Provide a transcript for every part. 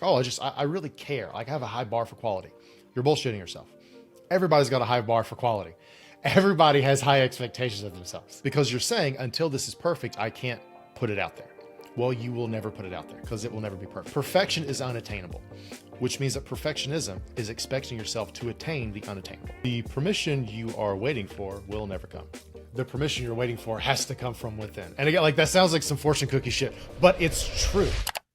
Oh, I really care. Like I have a high bar for quality. You're bullshitting yourself. Everybody's got a high bar for quality. Everybody has high expectations of themselves because you're saying until this is perfect, I can't put it out there. Well, you will never put it out there because it will never be perfect. Perfection is unattainable, which means that perfectionism is expecting yourself to attain the unattainable. The permission you are waiting for will never come. The permission you're waiting for has to come from within. And again, like that sounds like some fortune cookie shit, but it's true.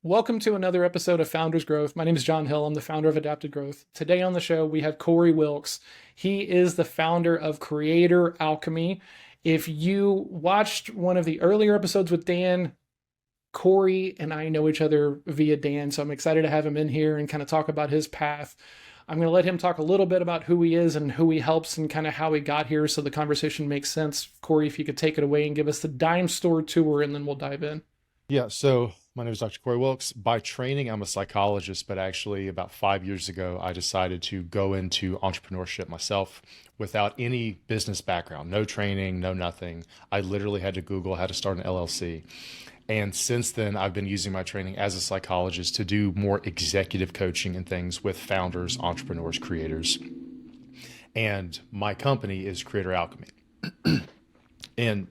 Welcome to another episode of Founders Growth. My name is John Hill. I'm the founder of Adapted Growth. Today on the show, we have Corey Wilks. He is the founder of Creator Alchemy. If you watched one of the earlier episodes with Dan, Corey and I know each other via Dan, so I'm excited to have him in here and kind of talk about his path. I'm going to let him talk a little bit about who he is and who he helps and kind of how he got here so the conversation makes sense. Corey, if you could take it away and give us the dime store tour, and then we'll dive in. Yeah, so my name is Dr. Corey Wilks. By training, I'm a psychologist, but actually about 5 years ago, I decided to go into entrepreneurship myself without any business background, no training, no nothing. I literally had to Google how to start an LLC. And since then, I've been using my training as a psychologist to do more executive coaching and things with founders, entrepreneurs, creators. And my company is Creator Alchemy. And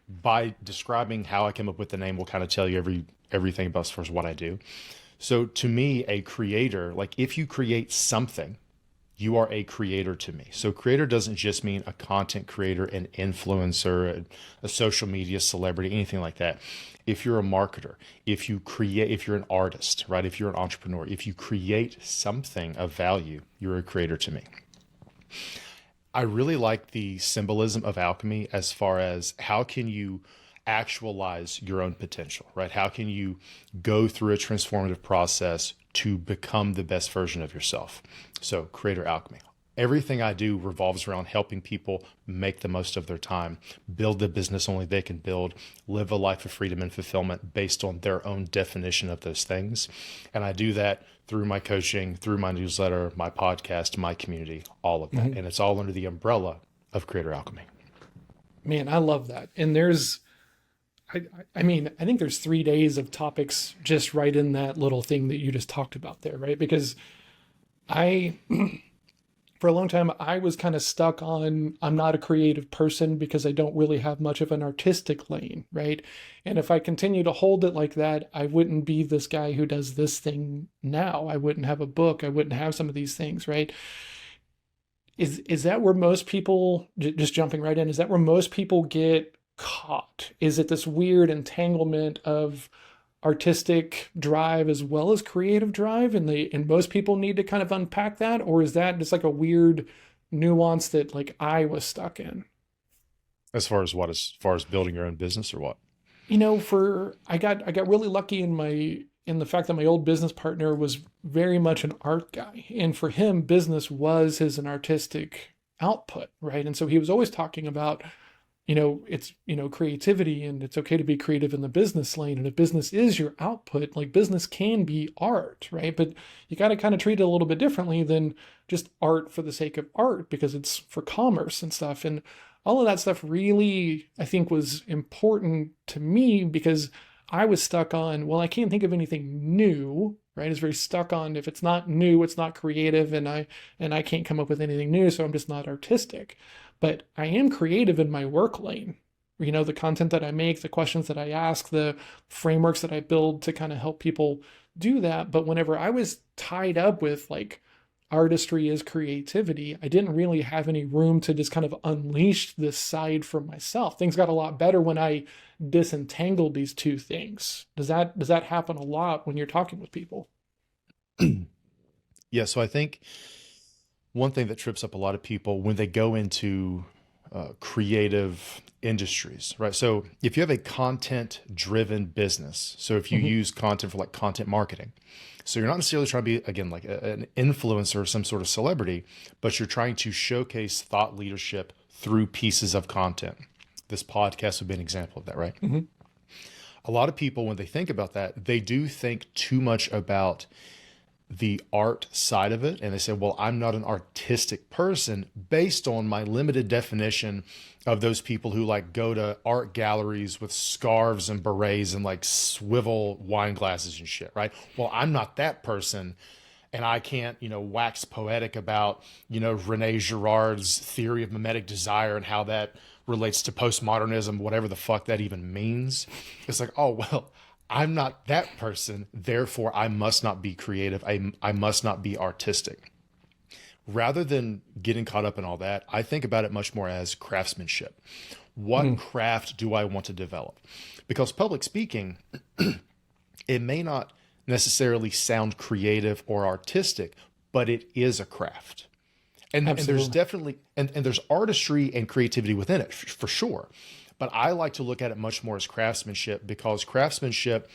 by describing how I came up with the name, will kind of tell you everything about as far as what I do. So to me, a creator, like if you create something, you are a creator to me. So creator doesn't just mean a content creator, an influencer, a social media celebrity, anything like that. If you're a marketer, if you're an artist, right? If you're an entrepreneur, if you create something of value, you're a creator to me. I really like the symbolism of alchemy as far as how can you actualize your own potential, right? How can you go through a transformative process to become the best version of yourself? So Creator Alchemy. Everything I do revolves around helping people make the most of their time, build the business only they can build, live a life of freedom and fulfillment based on their own definition of those things. And I do that through my coaching, through my newsletter, my podcast, my community, all of that. Mm-hmm. And it's all under the umbrella of Creator Alchemy. Man, I love that. And I think there's 3 days of topics just right in that little thing that you just talked about there, right? Because for a long time, I was kind of stuck on, I'm not a creative person because I don't really have much of an artistic lane, right? And if I continue to hold it like that, I wouldn't be this guy who does this thing now. I wouldn't have a book. I wouldn't have some of these things, right? Is that where most people, just jumping right in, is that where most people get caught? Is it this weird entanglement of artistic drive as well as creative drive, and most people need to kind of unpack that? Or is that just like a weird nuance that like I was stuck in? As far as building your own business or what? You know, I got really lucky in the fact that my old business partner was very much an art guy, and for him business was an artistic output, right? And so he was always talking about, it's, creativity, and it's okay to be creative in the business lane. And if business is your output, like business can be art, right? But you got to kind of treat it a little bit differently than just art for the sake of art, because it's for commerce and stuff. And all of that stuff really, I think, was important to me because I was stuck on, well, I can't think of anything new, right? It's very stuck on, if it's not new, it's not creative, and I can't come up with anything new, so I'm just not artistic. But I am creative in my work lane. The content that I make, the questions that I ask, the frameworks that I build to kind of help people do that. But whenever I was tied up with like artistry is creativity, I didn't really have any room to just kind of unleash this side for myself. Things got a lot better when I disentangled these two things. Does that happen a lot when you're talking with people? Yeah, so I think one thing that trips up a lot of people when they go into creative industries, right? So if you have a content-driven business, so if you use content for like content marketing, so you're not necessarily trying to be, again, like an influencer or some sort of celebrity, but you're trying to showcase thought leadership through pieces of content. This podcast would be an example of that, right? Mm-hmm. A lot of people, when they think about that, they do think too much about the art side of it, and they say, well, I'm not an artistic person based on my limited definition of those people who like go to art galleries with scarves and berets and like swivel wine glasses and shit, right? Well, I'm not that person, and I can't, wax poetic about, Rene Girard's theory of mimetic desire and how that relates to postmodernism, whatever the fuck that even means. It's like, oh, well, I'm not that person, therefore I must not be creative. I must not be artistic. Rather than getting caught up in all that, I think about it much more as craftsmanship. What craft do I want to develop? Because public speaking, it may not necessarily sound creative or artistic, but it is a craft. And there's definitely, and there's artistry and creativity within it for sure. But I like to look at it much more as craftsmanship, because craftsmanship,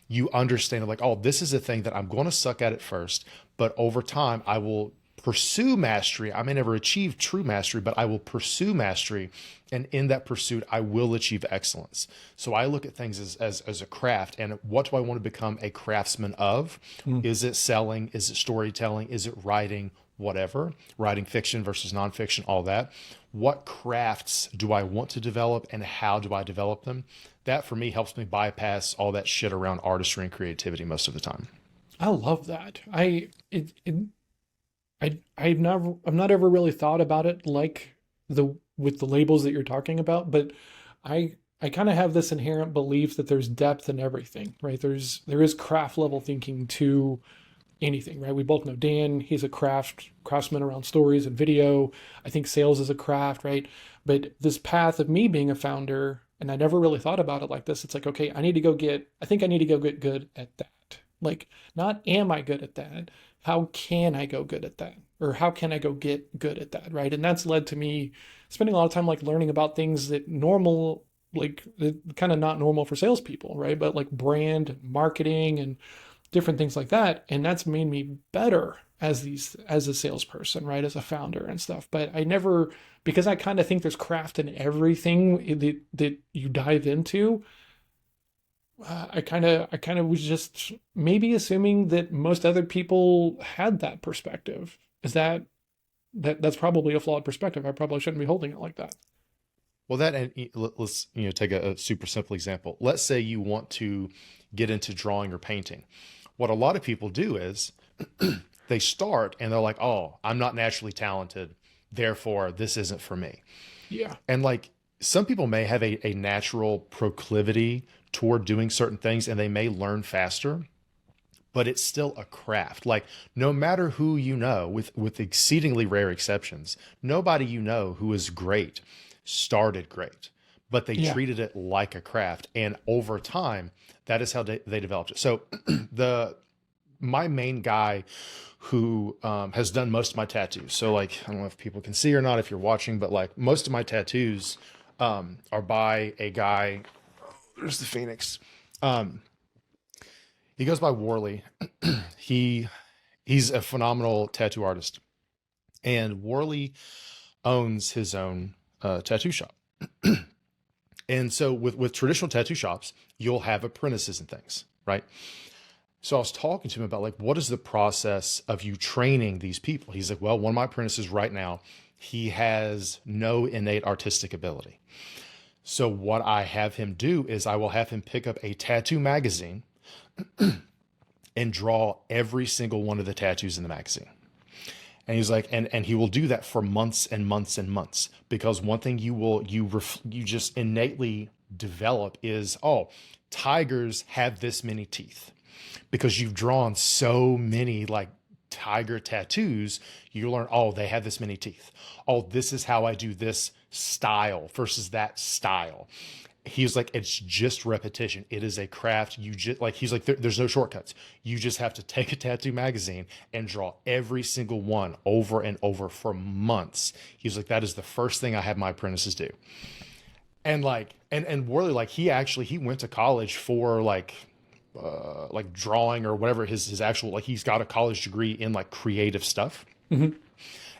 you understand like, oh, this is a thing that I'm going to suck at it first, but over time I will pursue mastery. I may never achieve true mastery, but I will pursue mastery. And in that pursuit, I will achieve excellence. So I look at things as a craft. And what do I want to become a craftsman of? Is it selling? Is it storytelling? Is it writing? Whatever, writing fiction versus nonfiction, all that. What crafts do I want to develop, and how do I develop them? That for me helps me bypass all that shit around artistry and creativity most of the time. I love that. I've not ever really thought about it like with the labels that you're talking about, but I kind of have this inherent belief that there's depth in everything, right? There is craft level thinking to anything, right? We both know Dan, he's a craftsman around stories and video. I think sales is a craft, right? But this path of me being a founder, and I never really thought about it like this. It's like, okay, I think I need to go get good at that. Like, not am I good at that? How can I go good at that? Or how can I go get good at that, right? And that's led to me spending a lot of time like learning about things that kind of not normal for salespeople, right? But like brand, marketing, and different things like that. And that's made me better as a salesperson, right? As a founder and stuff. But I never, because I kind of think there's craft in everything that you dive into. I kind of was just maybe assuming that most other people had that perspective. Is that's probably a flawed perspective. I probably shouldn't be holding it like that. Well, let's take a super simple example. Let's say you want to get into drawing or painting. What a lot of people do is they start and they're like, oh, I'm not naturally talented, therefore this isn't for me. Yeah. And like some people may have a natural proclivity toward doing certain things, and they may learn faster, but it's still a craft. Like no matter who with exceedingly rare exceptions, nobody who is great started great, but they treated it like a craft. And over time, that is how they developed it. So my main guy who has done most of my tattoos. So like, I don't know if people can see or not if you're watching, but like most of my tattoos are by a guy. There's the Phoenix. He goes by Worley. He's a phenomenal tattoo artist. And Worley owns his own tattoo shop. And so with traditional tattoo shops, you'll have apprentices and things, right? So I was talking to him about like, what is the process of you training these people? He's like, well, one of my apprentices right now, he has no innate artistic ability. So what I have him do is I will have him pick up a tattoo magazine and draw every single one of the tattoos in the magazine. And he's like, and he will do that for months and months and months, because one thing you just innately develop is, oh, tigers have this many teeth, because you've drawn so many like tiger tattoos. You learn, oh, they have this many teeth. Oh, this is how I do this style versus that style. He's like, it's just repetition. It is a craft. You just like, he's like, there's no shortcuts. You just have to take a tattoo magazine and draw every single one over and over for months. He's like, that is the first thing I have my apprentices do. And like, and Worley, like he went to college for like drawing or whatever his actual, like he's got a college degree in like creative stuff. Mm-hmm.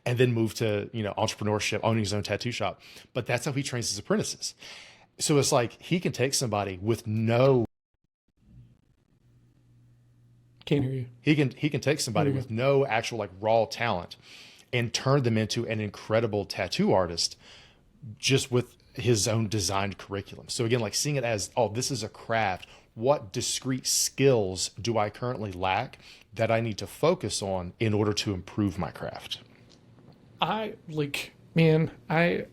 And then moved to, entrepreneurship, owning his own tattoo shop. But that's how he trains his apprentices. So it's like he can take somebody with no Can't hear you. He can take somebody There you with no actual like raw talent and turn them into an incredible tattoo artist just with his own designed curriculum. So again, like seeing it as, oh, this is a craft. What discrete skills do I currently lack that I need to focus on in order to improve my craft? I like, man, I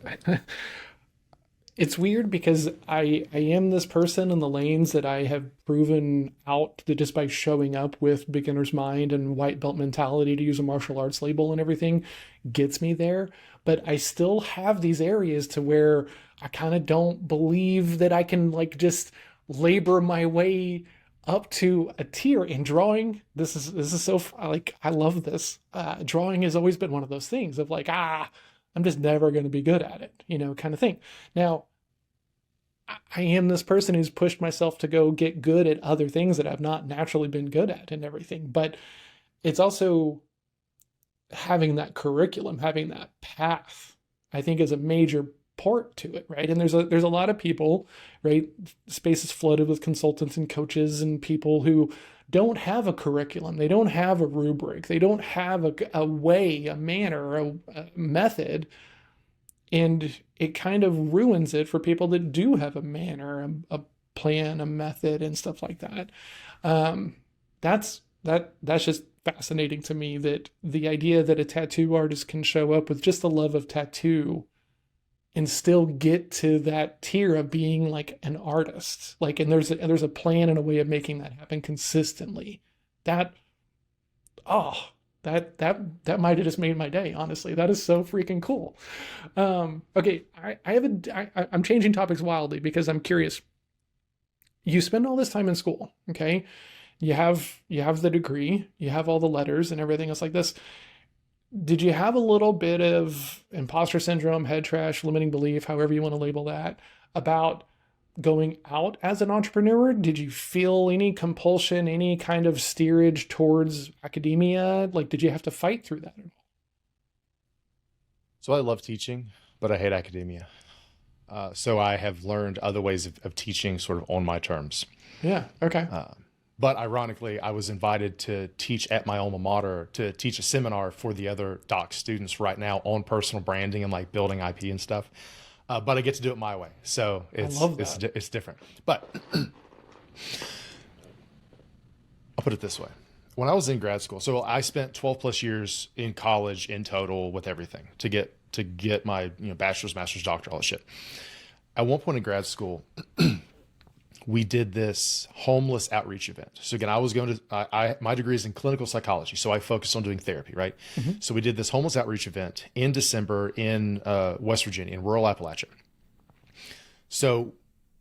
it's weird because I am this person in the lanes that I have proven out that just by showing up with beginner's mind and white belt mentality, to use a martial arts label and everything, gets me there. But I still have these areas to where I kind of don't believe that I can like just labor my way up to a tier in drawing. This is so like I love this. Drawing has always been one of those things of like, I'm just never going to be good at it, kind of thing. Now, I am this person who's pushed myself to go get good at other things that I've not naturally been good at and everything. But it's also having that curriculum, having that path, I think is a major part to it, right? And there's a lot of people, right? Space is flooded with consultants and coaches and people who don't have a curriculum. They don't have a rubric. They don't have a way, a manner, a method. And it kind of ruins it for people that do have a manner, a plan, a method, and stuff like that. That's just fascinating to me, that the idea that a tattoo artist can show up with just the love of tattoo and still get to that tier of being like an artist. Like, and there's a plan and a way of making that happen consistently. That might have just made my day, honestly. That is so freaking cool. Okay, I'm changing topics wildly because I'm curious. You spend all this time in school, okay? You have the degree, you have all the letters and everything else like this. Did you have a little bit of imposter syndrome, head trash, limiting belief, however you want to label that, about going out as an entrepreneur? Did you feel any compulsion, any kind of steerage towards academia? Like, did you have to fight through that at all? So I love teaching, but I hate academia. So I have learned other ways of teaching sort of on my terms. Yeah. Okay. But ironically, I was invited to teach at my alma mater, to teach a seminar for the other doc students right now on personal branding and like building IP and stuff. But I get to do it my way. So it's different. But I'll put it this way. When I was in grad school, so I spent 12 plus years in college in total with everything to get my bachelor's, master's, doctorate, all that shit. At one point in grad school, we did this homeless outreach event. So again, I was going to, my degree is in clinical psychology. So I focused on doing therapy, right? Mm-hmm. So we did this homeless outreach event in December in West Virginia, in rural Appalachia. So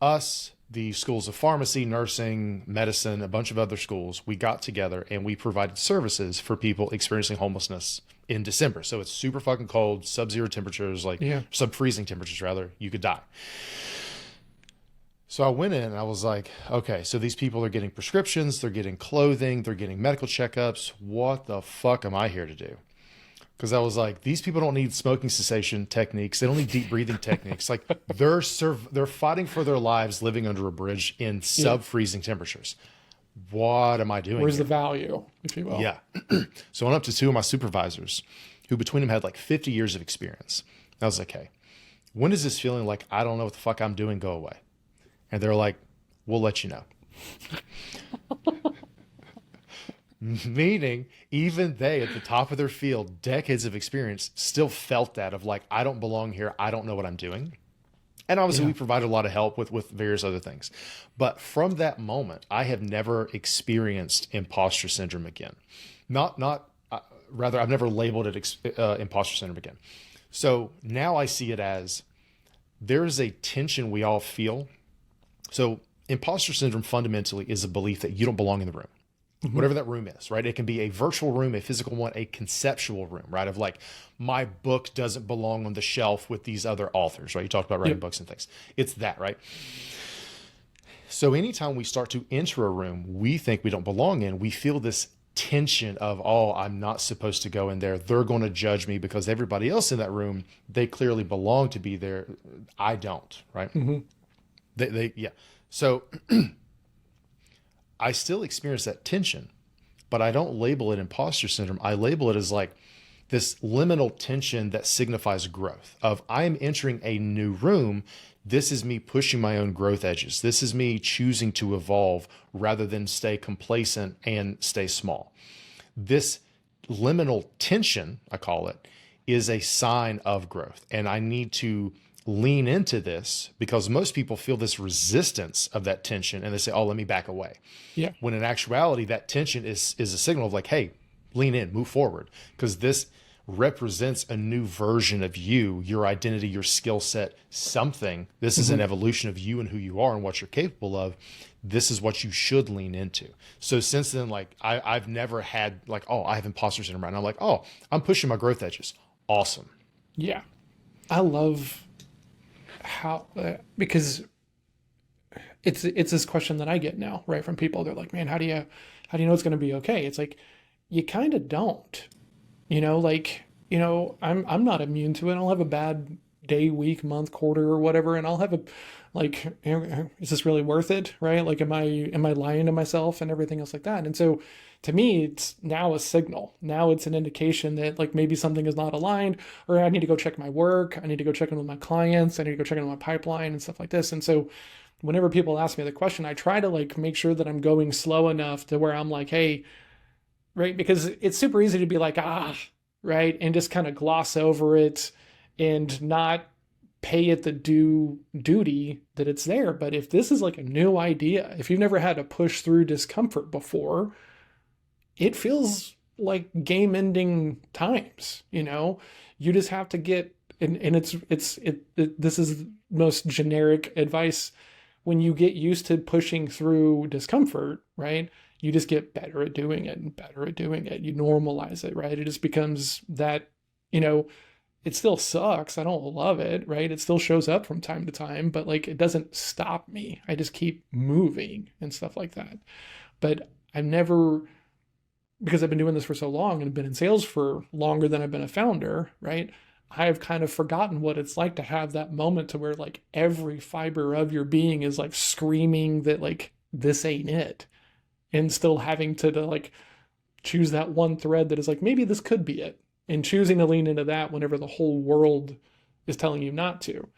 us, the schools of pharmacy, nursing, medicine, a bunch of other schools, we got together and we provided services for people experiencing homelessness in December. So it's super fucking cold, sub-zero temperatures, sub-freezing temperatures rather, you could die. So I went in and I was like, okay, so these people are getting prescriptions, they're getting clothing, they're getting medical checkups. What the fuck am I here to do? Because I was like, these people don't need smoking cessation techniques. They don't need deep breathing techniques. Like they're fighting for their lives living under a bridge in sub-freezing temperatures. What am I doing Where's here? the value, if you will? Yeah. So I went up to two of my supervisors who between them had like 50 years of experience. I was like, hey, when does this feeling like I don't know what the fuck I'm doing go away? And they're like, we'll let you know. Meaning, even they, at the top of their field, decades of experience, still felt that of like, I don't belong here. I don't know what I'm doing. And obviously we provided a lot of help with various other things. But from that moment, I have never experienced imposter syndrome again. Rather, I've never labeled it imposter syndrome again. So now I see it as there's a tension we all feel. So imposter syndrome fundamentally is a belief that you don't belong in the room, whatever that room is, right? It can be a virtual room, a physical one, a conceptual room, right? Of like, my book doesn't belong on the shelf with these other authors, right? You talked about writing books and things. It's that, right? So anytime we start to enter a room we think we don't belong in, we feel this tension of, oh, I'm not supposed to go in there. They're going to judge me because everybody else in that room, they clearly belong to be there. I don't, right? Mm-hmm. So I still experience that tension, but I don't label it imposter syndrome. I label it as like this liminal tension that signifies growth of I am entering a new room. This is me pushing my own growth edges. This is me choosing to evolve rather than stay complacent and stay small. This liminal tension, I call it, is a sign of growth. And I need to lean into this because most people feel this resistance of that tension and they say, oh, let me back away. Yeah. When in actuality, that tension is a signal of like, hey, lean in, move forward, because this represents a new version of you, your identity, your skill set, something. This is an evolution of you and who you are and what you're capable of. This is what you should lean into. So since then, like I've never had like, oh, I have imposter syndrome right now. I'm like, oh, I'm pushing my growth edges. Awesome. Yeah. I love how, because it's this question that I get now, right? From people. They're like, man, how do you know it's going to be okay? It's like, you kind of don't, I'm not immune to it. I'll have a bad day, week, month, quarter, or whatever. And I'll have is this really worth it? Right? Like, am I lying to myself and everything else like that? And so to me, it's now a signal. Now it's an indication that like maybe something is not aligned, or I need to go check my work. I need to go check in with my clients. I need to go check in with my pipeline and stuff like this. And so whenever people ask me the question, I try to like make sure that I'm going slow enough to where I'm like, hey, right? Because it's super easy to be like, right? And just kind of gloss over it and not pay it the due duty that it's there. But if this is like a new idea, if you've never had to push through discomfort before, it feels like game ending times, you just have to get, and this is most generic advice. When you get used to pushing through discomfort, right? You just get better at doing it and better at doing it. You normalize it, right? It just becomes that, it still sucks. I don't love it, right? It still shows up from time to time, but like it doesn't stop me. I just keep moving and stuff like that. But I've never, because I've been doing this for so long and been in sales for longer than I've been a founder, right? I've kind of forgotten what it's like to have that moment to where like every fiber of your being is like screaming that like this ain't it. And still having to like choose that one thread that is like, maybe this could be it. And choosing to lean into that whenever the whole world is telling you not to.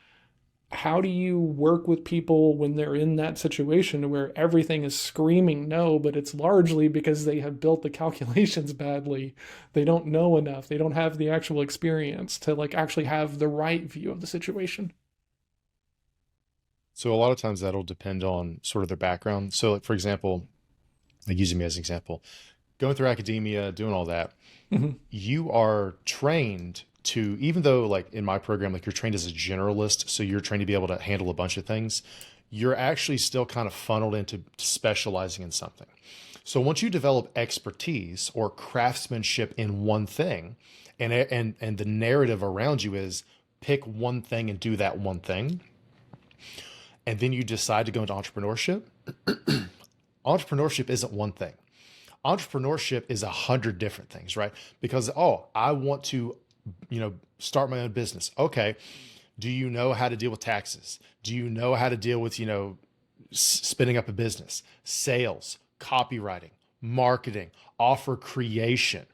How do you work with people when they're in that situation where everything is screaming no, but it's largely because they have built the calculations badly. They don't know enough. They don't have the actual experience to like actually have the right view of the situation. So a lot of times that'll depend on sort of their background. So like, for example, like using me as an example, going through academia, doing all that, you are trained to, even though like in my program, like you're trained as a generalist, so you're trained to be able to handle a bunch of things, you're actually still kind of funneled into specializing in something. So once you develop expertise or craftsmanship in one thing, and the narrative around you is pick one thing and do that one thing, and then you decide to go into entrepreneurship, entrepreneurship isn't one thing. Entrepreneurship is 100 different things, right? Because, oh, I want to, start my own business. Okay. Do you know how to deal with taxes? Do you know how to deal with, spinning up a business, sales, copywriting, marketing, offer creation,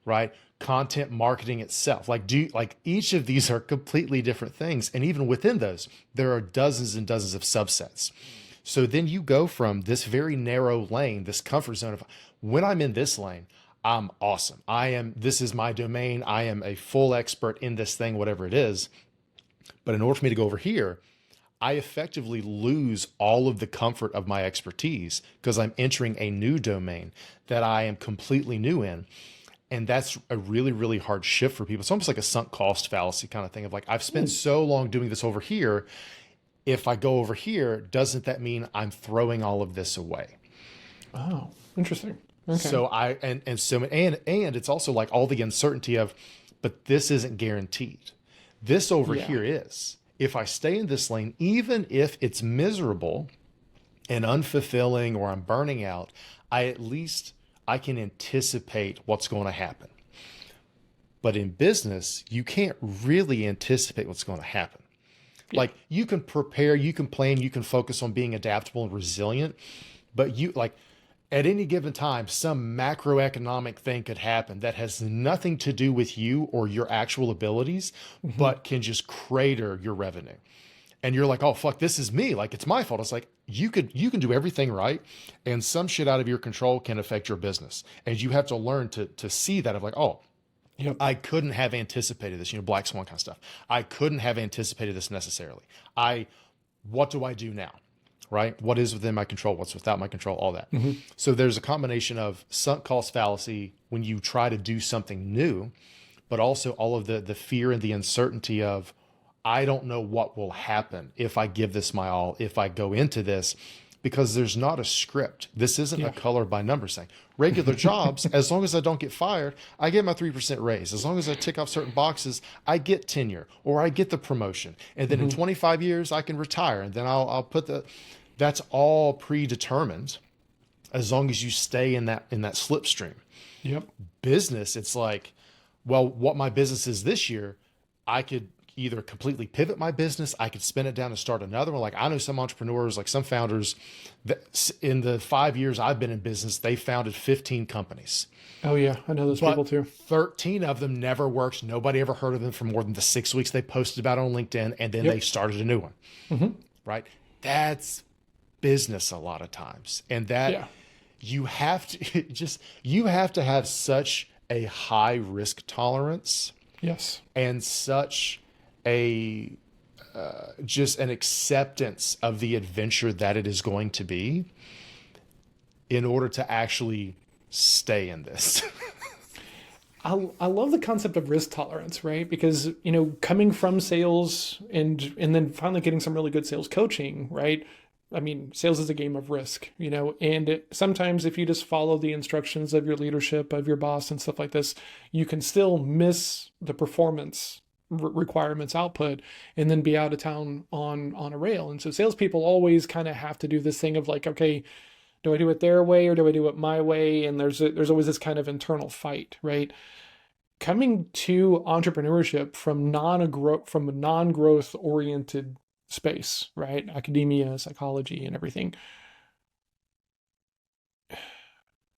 right? Content marketing itself. Like each of these are completely different things. And even within those, there are dozens and dozens of subsets. So then you go from this very narrow lane, this comfort zone of when I'm in this lane, I'm awesome. This is my domain. I am a full expert in this thing, whatever it is. But in order for me to go over here, I effectively lose all of the comfort of my expertise because I'm entering a new domain that I am completely new in. And that's a really, really hard shift for people. It's almost like a sunk cost fallacy kind of thing of like, I've spent so long doing this over here. If I go over here, doesn't that mean I'm throwing all of this away? Oh, interesting. Okay. So and it's also like all the uncertainty of, but this isn't guaranteed. This over here is. If I stay in this lane, even if it's miserable and unfulfilling or I'm burning out, I can anticipate what's going to happen. But in business, you can't really anticipate what's going to happen. Yeah. Like you can prepare, you can plan, you can focus on being adaptable and resilient, but At any given time, some macroeconomic thing could happen that has nothing to do with you or your actual abilities, Hmm. but can just crater your revenue. And you're like, oh fuck, this is me. Like it's my fault. It's like you can do everything right, and some shit out of your control can affect your business. And you have to learn to see that of like, oh, Yep. I couldn't have anticipated this, black swan kind of stuff. I couldn't have anticipated this necessarily. What do I do now? Right? What is within my control? What's without my control? All that. Hmm. So there's a combination of sunk cost fallacy when you try to do something new, but also all of the fear and the uncertainty of, I don't know what will happen if I give this my all, if I go into this, because there's not a script. This isn't a Yeah. color by numbers thing. Regular jobs, as long as I don't get fired, I get my 3% raise. As long as I tick off certain boxes, I get tenure or I get the promotion. And then in Hmm. 25 years, I can retire. And then I'll put that's all predetermined as long as you stay in that slipstream. Yep. Business, it's like, well, what my business is this year, I could either completely pivot my business, I could spin it down and start another one. Like I know some entrepreneurs, like some founders that in the 5 years I've been in business, they founded 15 companies, Oh yeah, I know those people but too. 13 of them never worked. Nobody ever heard of them for more than the 6 weeks they posted about it on LinkedIn, and then they Yep. started a new one, Hmm. right? That's business a lot of times. And that Yeah. you have to you have to have such a high risk tolerance Yes. and such a just an acceptance of the adventure that it is going to be in order to actually stay in this. I love the concept of risk tolerance, right? Because, coming from sales and then finally getting some really good sales coaching, right? I mean, sales is a game of risk, and sometimes if you just follow the instructions of your leadership, of your boss and stuff like this, you can still miss the performance requirements output and then be out of town on a rail. And so salespeople always kind of have to do this thing of like, okay, do I do it their way or do I do it my way? And there's always this kind of internal fight, right? Coming to entrepreneurship from a non-growth oriented space, right? Academia, psychology, and everything.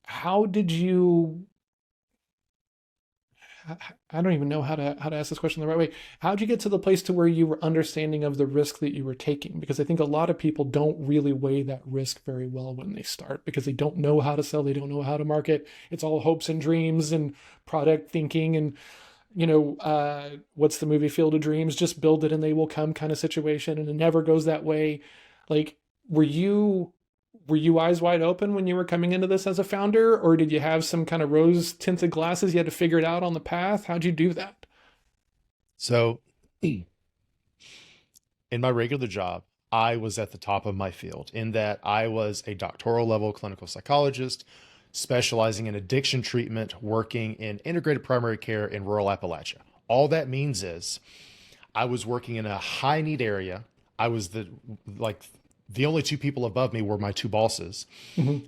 How did you? I don't even know how to ask this question the right way. How did you get to the place to where you were understanding of the risk that you were taking? Because I think a lot of people don't really weigh that risk very well when they start because they don't know how to sell, they don't know how to market. It's all hopes and dreams and product thinking and what's the movie Field of Dreams? Just build it and they will come kind of situation, and it never goes that way. Like, were you eyes wide open when you were coming into this as a founder, or did you have some kind of rose tinted glasses? You had to figure it out on the path. How'd you do that? So in my regular job, I was at the top of my field in that I was a doctoral level clinical psychologist specializing in addiction treatment, working in integrated primary care in rural Appalachia. All that means is I was working in a high need area. I was the only two people above me were my two bosses. Hmm.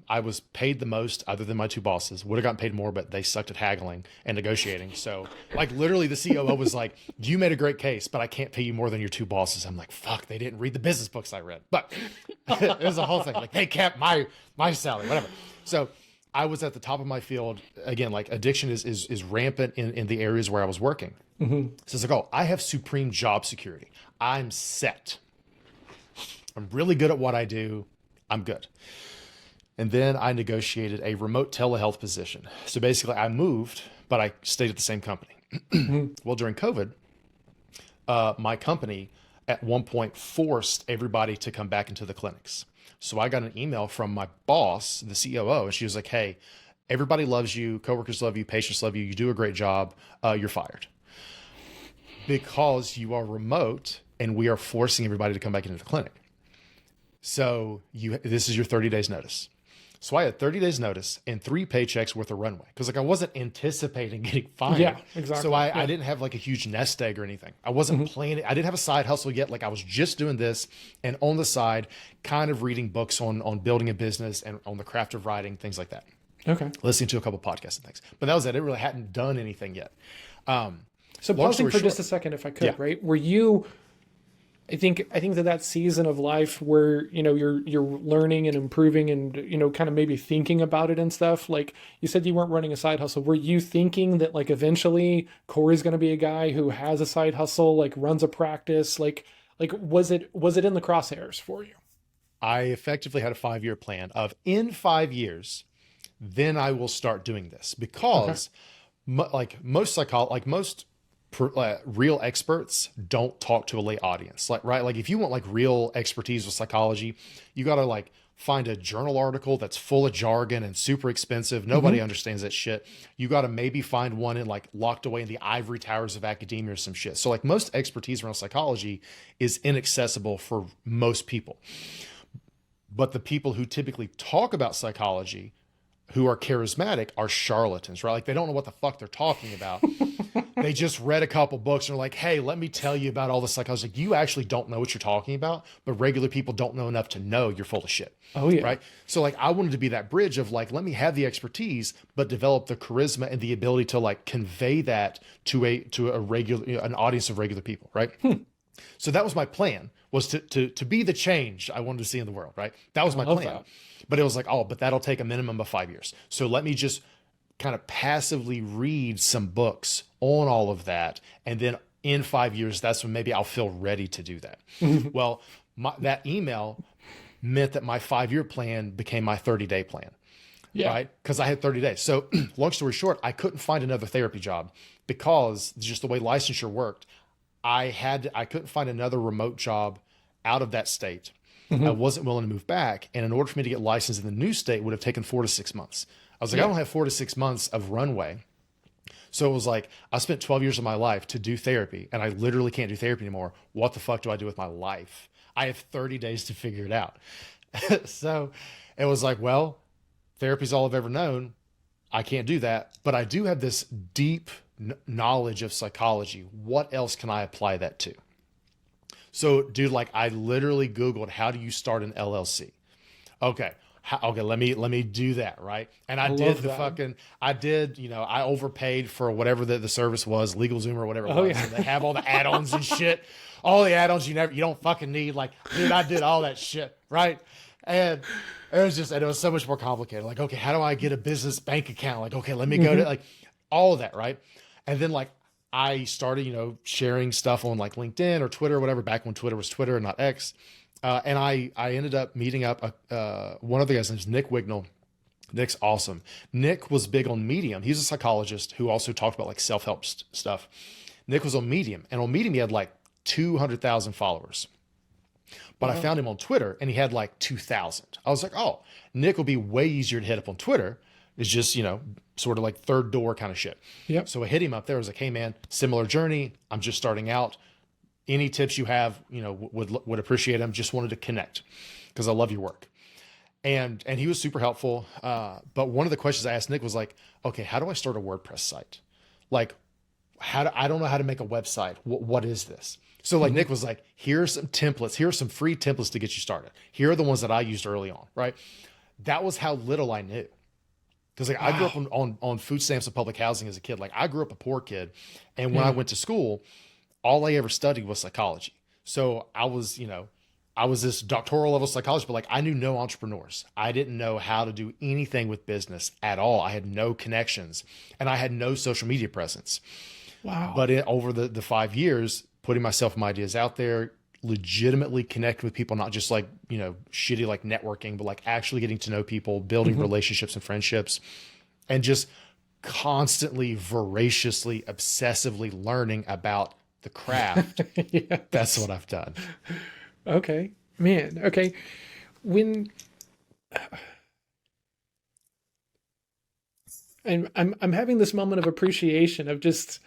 I was paid the most other than my two bosses. Would have gotten paid more, but they sucked at haggling and negotiating. So like literally the COO was like, you made a great case, but I can't pay you more than your two bosses. I'm like, fuck, they didn't read the business books I read. But it was a whole thing. Like they kept my salary, whatever. So I was at the top of my field. Again, like addiction is rampant in the areas where I was working. Hmm. So it's like, oh, I have supreme job security. I'm set. I'm really good at what I do. I'm good. And then I negotiated a remote telehealth position. So basically I moved, but I stayed at the same company. Hmm. Well, during COVID, my company at one point forced everybody to come back into the clinics. So I got an email from my boss, the COO, and she was like, hey, everybody loves you. Coworkers love you. Patients love you. You do a great job. You're fired because you are remote and we are forcing everybody to come back into the clinic. So this is your 30 days notice. So I had 30 days notice and 3 paychecks worth of runway because like I wasn't anticipating getting fired. Yeah, exactly. So I Yeah. didn't have like a huge nest egg or anything. I wasn't planning. I didn't have a side hustle yet. Like I was just doing this and on the side, kind of reading books on building a business and on the craft of writing, things like that. Okay. Listening to a couple podcasts and things. But that was it. It really hadn't done anything yet. So Long pausing story for short- just a second, if I could, Yeah. right? Were you I think that season of life where you're learning and improving and kind of maybe thinking about it and stuff. Like you said, you weren't running a side hustle. Were you thinking that like eventually Corey's going to be a guy who has a side hustle, like runs a practice? Like was it in the crosshairs for you? I effectively had a 5-year plan of in 5 years, then I will start doing this Okay. because like most real experts don't talk to a lay audience. Like, right. Like if you want like real expertise with psychology, you got to like find a journal article that's full of jargon and super expensive. Nobody Hmm. understands that shit. You got to maybe find one in like locked away in the ivory towers of academia or some shit. So like most expertise around psychology is inaccessible for most people. But the people who typically talk about psychology who are charismatic are charlatans, right? Like they don't know what the fuck they're talking about. They just read a couple books and are like, hey, let me tell you about all the psychology. Like, you actually don't know what you're talking about, but regular people don't know enough to know you're full of shit. Oh yeah. Right. So like I wanted to be that bridge of like, let me have the expertise, but develop the charisma and the ability to like convey that to a regular, an audience of regular people. Right. So that was my plan, was to be the change I wanted to see in the world, right? That was I my love plan. that. But it was like, oh, but that'll take a minimum of 5 years. So let me just kind of passively read some books on all of that. And then in 5 years, that's when maybe I'll feel ready to do that. Well, that email meant that my 5-year plan became my 30-day plan, Yeah. right? Because I had 30 days. So long story short, I couldn't find another therapy job because just the way licensure worked, I couldn't find another remote job out of that state. I Hmm. wasn't willing to move back. And in order for me to get licensed in the new state would have taken 4 to 6 months. I was like, I Yeah. don't have 4 to 6 months of runway. So it was like, I spent 12 years of my life to do therapy and I literally can't do therapy anymore. What the fuck do I do with my life? I have 30 days to figure it out. So it was like, well, therapy's all I've ever known. I can't do that, but I do have this deep knowledge of psychology. What else can I apply that to? So, dude, like I literally Googled, how do you start an LLC? Okay. Okay, let me do that, right? And I I did love the that. fucking I did, I overpaid for whatever the service was, LegalZoom or whatever it Oh was. yeah. And they have all the add-ons and shit. All the add-ons you don't fucking need. Like, dude, I did all that shit, right? And and it was so much more complicated. Like, okay, how do I get a business bank account? Like, okay, let me go to Hmm. like all of that, right? And then like I started, sharing stuff on like LinkedIn or Twitter or whatever, back when Twitter was Twitter and not X. And I ended up meeting up one of the guys named Nick Wignall. Nick's awesome. Nick was big on Medium. He's a psychologist who also talked about like self-help stuff. Nick was on Medium, and on Medium he had like 200,000 followers. But I Wow. found him on Twitter and he had like 2,000. I was like, oh, Nick will be way easier to hit up on Twitter. It's just, sort of like third door kind of shit. Yep. So I hit him up there. I was like, hey, man, similar journey. I'm just starting out. Any tips you have, would appreciate them. Just wanted to connect because I love your work. And he was super helpful. But one of the questions I asked Nick was like, okay, how do I start a WordPress site? Like, I don't know how to make a website. What is this? So like Hmm. Nick was like, here are some templates. Here are some free templates to get you started. Here are the ones that I used early on, right? That was how little I knew. Because like I grew up Wow. on food stamps and public housing as a kid. Like I grew up a poor kid. And when I Yeah. went to school, all I ever studied was psychology. So I was this doctoral level psychologist, but like I knew no entrepreneurs. I didn't know how to do anything with business at all. I had no connections and I had no social media presence. Wow. But over the 5 years, putting myself and my ideas out there, legitimately connecting with people, not just like, shitty like networking, but like actually getting to know people, building Hmm. relationships and friendships, and just constantly, voraciously, obsessively learning about the craft. That's Yes. what I've done. Okay. Man. Okay. When I'm having this moment of appreciation of just,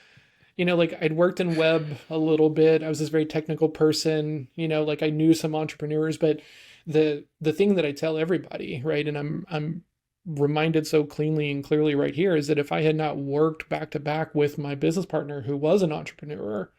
like I'd worked in web a little bit. I was this very technical person, like I knew some entrepreneurs, but the thing that I tell everybody, right, and I'm reminded so cleanly and clearly right here is that if I had not worked back to back with my business partner who was an entrepreneur,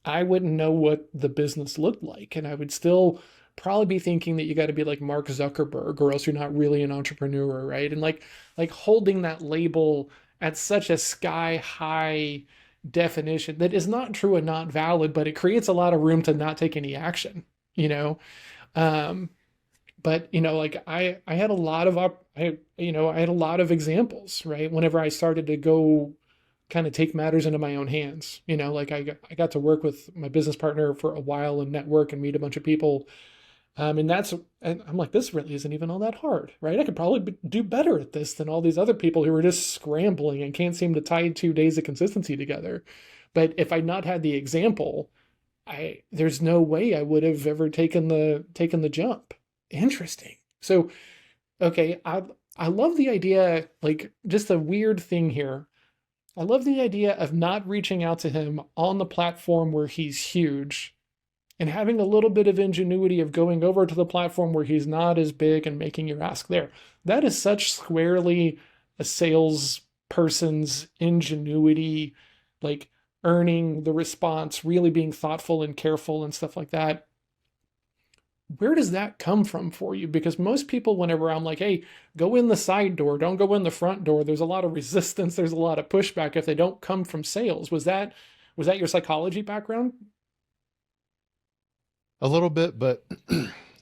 I wouldn't know what the business looked like. And I would still probably be thinking that you got to be like Mark Zuckerberg or else you're not really an entrepreneur, right? And like holding that label at such a sky high, definition that is not true and not valid, but it creates a lot of room to not take any action, you know? Um, but like I had a lot of I had a lot of examples, right? Whenever I started to go kind of take matters into my own hands, like I got to work with my business partner for a while and network and meet a bunch of people. And I'm like, this really isn't even all that hard, right? I could probably do better at this than all these other people who are just scrambling and can't seem to tie 2 days of consistency together. But if I'd not had the example, there's no way I would have ever taken the jump. Interesting. So, okay, I love the idea, like just a weird thing here. I love the idea of not reaching out to him on the platform where he's huge and having a little bit of ingenuity of going over to the platform where he's not as big and making your ask there. That is such squarely a salesperson's ingenuity, like earning the response, really being thoughtful and careful and stuff like that. Where does that come from for you? Because most people, whenever I'm like, hey, go in the side door, don't go in the front door, there's a lot of resistance, there's a lot of pushback if they don't come from sales. Was that your psychology background? A little bit, but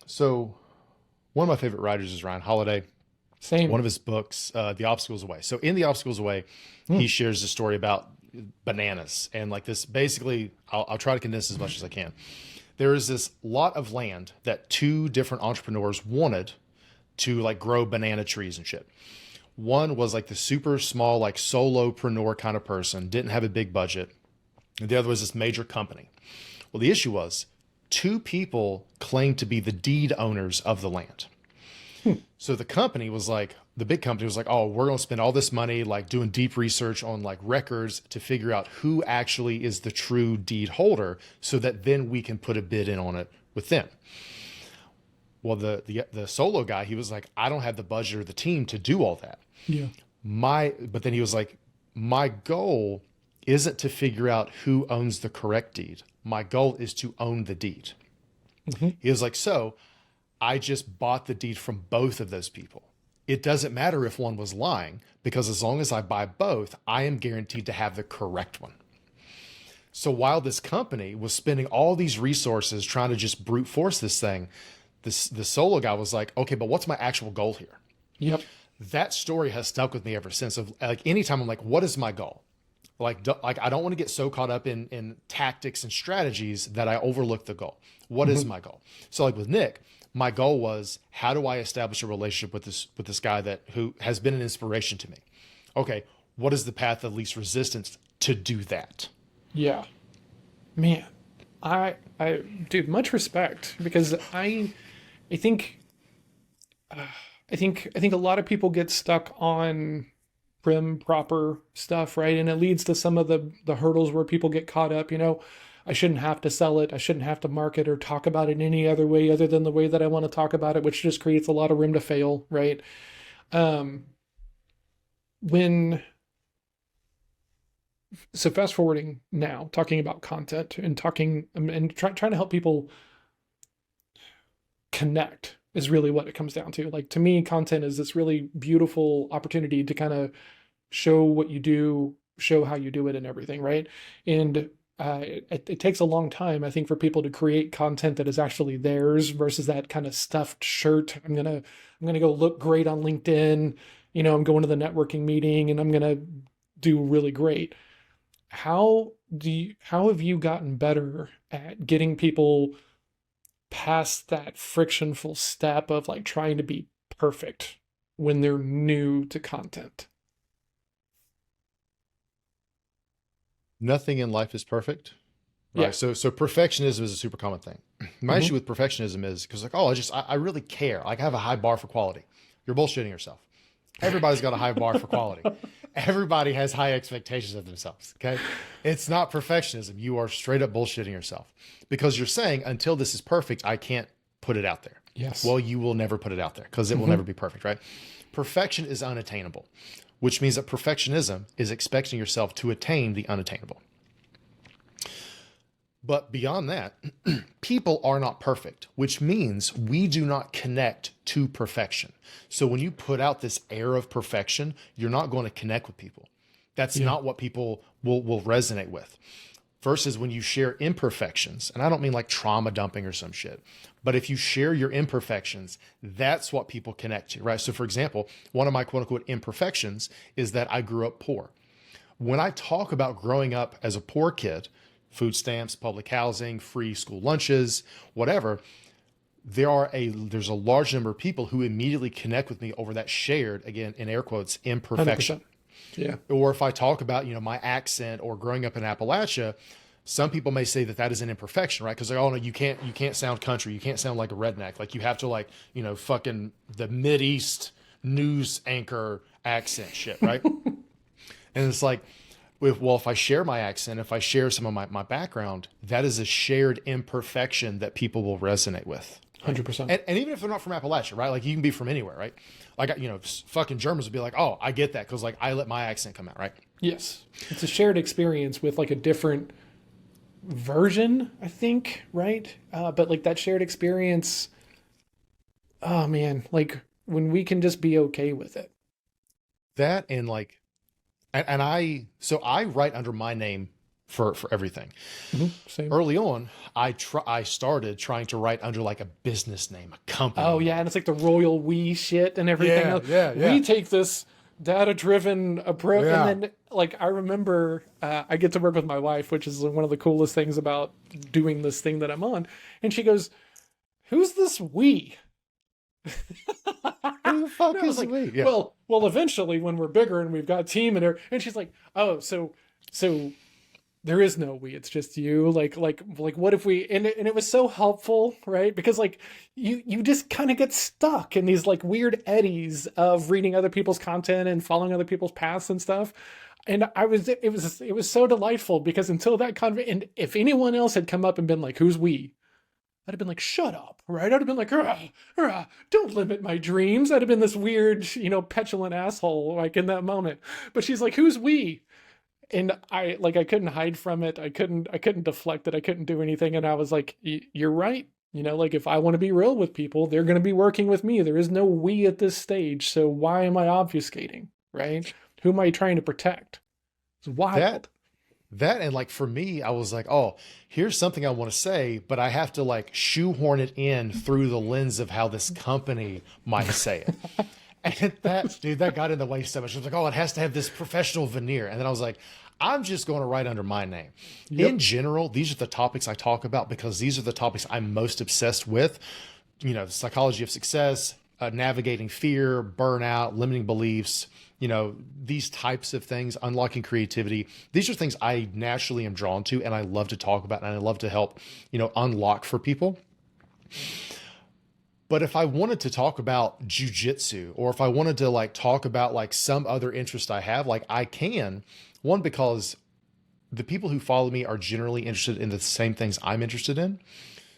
so one of my favorite writers is Ryan Holiday. Same. One of his books, The Obstacles Away. So in The Obstacles Away, he shares a story about bananas. And like this, basically, I'll try to condense as much as I can. There is this lot of land that 2 different entrepreneurs wanted to like grow banana trees and shit. One was like the super small, like solopreneur kind of person, didn't have a big budget. And the other was this major company. Well, the issue was 2 people claimed to be the deed owners of the land. So the company was like, the big company was like, oh, we're going to spend all this money, like doing deep research on like records to figure out who actually is the true deed holder so that then we can put a bid in on it with them. Well, the solo guy, he was like, I don't have the budget or the team to do all that. Yeah. But then he was like, my goal isn't to figure out who owns the correct deed. My goal is to own the deed. He was like, so I just bought the deed from both of those people. It doesn't matter if one was lying because as long as I buy both, I am guaranteed to have the correct one. So while this company was spending all these resources trying to just brute force this thing, the solo guy was like, okay, but what's my actual goal here? Yep. That story has stuck with me ever since. Of like anytime I'm like, what is my goal? Like I don't want to get so caught up in tactics and strategies that I overlook the goal. What is my goal? So like with Nick, my goal was, how do I establish a relationship with this guy who has been an inspiration to me? Okay, what is the path of least resistance to do that? Yeah. Man, I dude, much respect because I think a lot of people get stuck on prim proper stuff, right? And it leads to some of the hurdles where people get caught up, I shouldn't have to sell it. I shouldn't have to market or talk about it any other way other than the way that I want to talk about it, which just creates a lot of room to fail, right? So fast forwarding now, talking about content and trying to help people connect is really what it comes down to. Like to me, content is this really beautiful opportunity to kind of show what you do, show how you do it and everything, right? And it takes a long time, I think, for people to create content that is actually theirs versus that kind of stuffed shirt. I'm gonna go look great on LinkedIn. I'm going to the networking meeting and I'm gonna do really great. How have you gotten better at getting people past that frictionful step of like trying to be perfect when they're new to content? Nothing in life is perfect. Right. Yeah. So perfectionism is a super common thing. My issue with perfectionism is because like, oh, I really care. Like I have a high bar for quality. You're bullshitting yourself. Everybody's got a high bar for quality. Everybody has high expectations of themselves. Okay. It's not perfectionism. You are straight up bullshitting yourself because you're saying until this is perfect, I can't put it out there. Yes. Well, you will never put it out there because it will never be perfect. Right. Perfection is unattainable, which means that perfectionism is expecting yourself to attain the unattainable. But beyond that, people are not perfect, which means we do not connect to perfection. So when you put out this air of perfection, you're not going to connect with people That's Yeah. not what people will resonate with. Versus when you share imperfections, and I don't mean like trauma dumping or some shit, but if you share your imperfections, that's what people connect to, right? So for example, one of my quote unquote imperfections is that I grew up poor. When I talk about growing up as a poor kid, food stamps, public housing, free school lunches, whatever, there's a large number of people who immediately connect with me over that shared, again, in air quotes, imperfection. 100%. Yeah. Or if I talk about, my accent or growing up in Appalachia, some people may say that that is an imperfection, right? Because like, oh no, you can't sound country, you can't sound like a redneck, like you have to like, fucking the Mideast news anchor accent shit, right? And it's like, if I share my accent, if I share some of my background, that is a shared imperfection that people will resonate with. 100%. And even if they're not from Appalachia, right? Like you can be from anywhere, right? Like, fucking Germans would be like, oh, I get that. Cause like I let my accent come out, right? Yes. It's a shared experience with like a different version, I think, right? But like that shared experience, oh man, like when we can just be okay with it. That and like, so I write under my name for everything. Same. Early on, I started trying to write under like a business name, a company. Oh yeah, and it's like the royal we shit and everything else. Yeah. We take this data-driven approach, Yeah. and then like I remember, I get to work with my wife, which is one of the coolest things about doing this thing that I'm on. And she goes, "Who's this we?" Who the fuck And I was is like, we? Yeah. well, eventually when we're bigger and we've got team and she's like, "Oh, so there is no we, it's just you." Like what if we, and it was so helpful, right? Because like you just kind of get stuck in these like weird eddies of reading other people's content and following other people's paths and stuff. And it was so delightful because until that and if anyone else had come up and been like, "Who's we?" I'd have been like, "Shut up," right? I'd have been like, "Don't limit my dreams." I'd have been this weird, petulant asshole like in that moment. But she's like, "Who's we?" And I couldn't hide from it. I couldn't deflect it. I couldn't do anything. And I was like, "You're right. Like if I want to be real with people, they're going to be working with me. There is no we at this stage. So why am I obfuscating? Right? Who am I trying to protect?" It's wild. That and like for me, I was like, oh, here's something I want to say, but I have to like shoehorn it in through the lens of how this company might say it. And that got in the way so much. I was like, oh, it has to have this professional veneer. And then I was like, I'm just going to write under my name. Yep. In general, these are the topics I talk about because these are the topics I'm most obsessed with. The psychology of success, navigating fear, burnout, limiting beliefs, these types of things, unlocking creativity. These are things I naturally am drawn to and I love to talk about and I love to help, unlock for people. But if I wanted to talk about jujitsu or if I wanted to like talk about like some other interest I have, like I can, one, because the people who follow me are generally interested in the same things I'm interested in.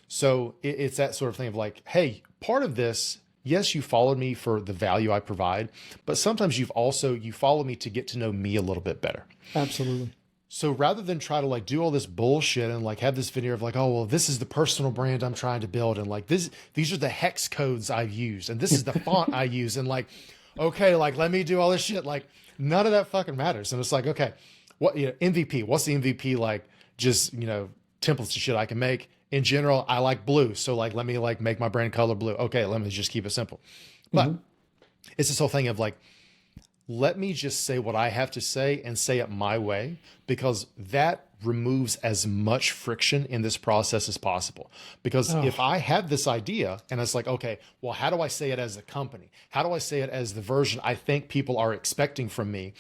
So it's that sort of thing of like, hey, part of this, yes, you followed me for the value I provide, but sometimes you follow me to get to know me a little bit better. Absolutely. So rather than try to like do all this bullshit and like have this veneer of like, oh, well, this is the personal brand I'm trying to build. And like these are the hex codes I've used. And this is the font I use. And like, okay, like let me do all this shit. Like none of that fucking matters. And it's like, okay, what, MVP, what's the MVP? Like just, templates of shit I can make. In general, I like blue. So like, let me like make my brand color blue. Okay. Let me just keep it simple. But it's this whole thing of like, let me just say what I have to say and say it my way, because that removes as much friction in this process as possible. Because if I have this idea and it's like, okay, well, how do I say it as a company? How do I say it as the version I think people are expecting from me?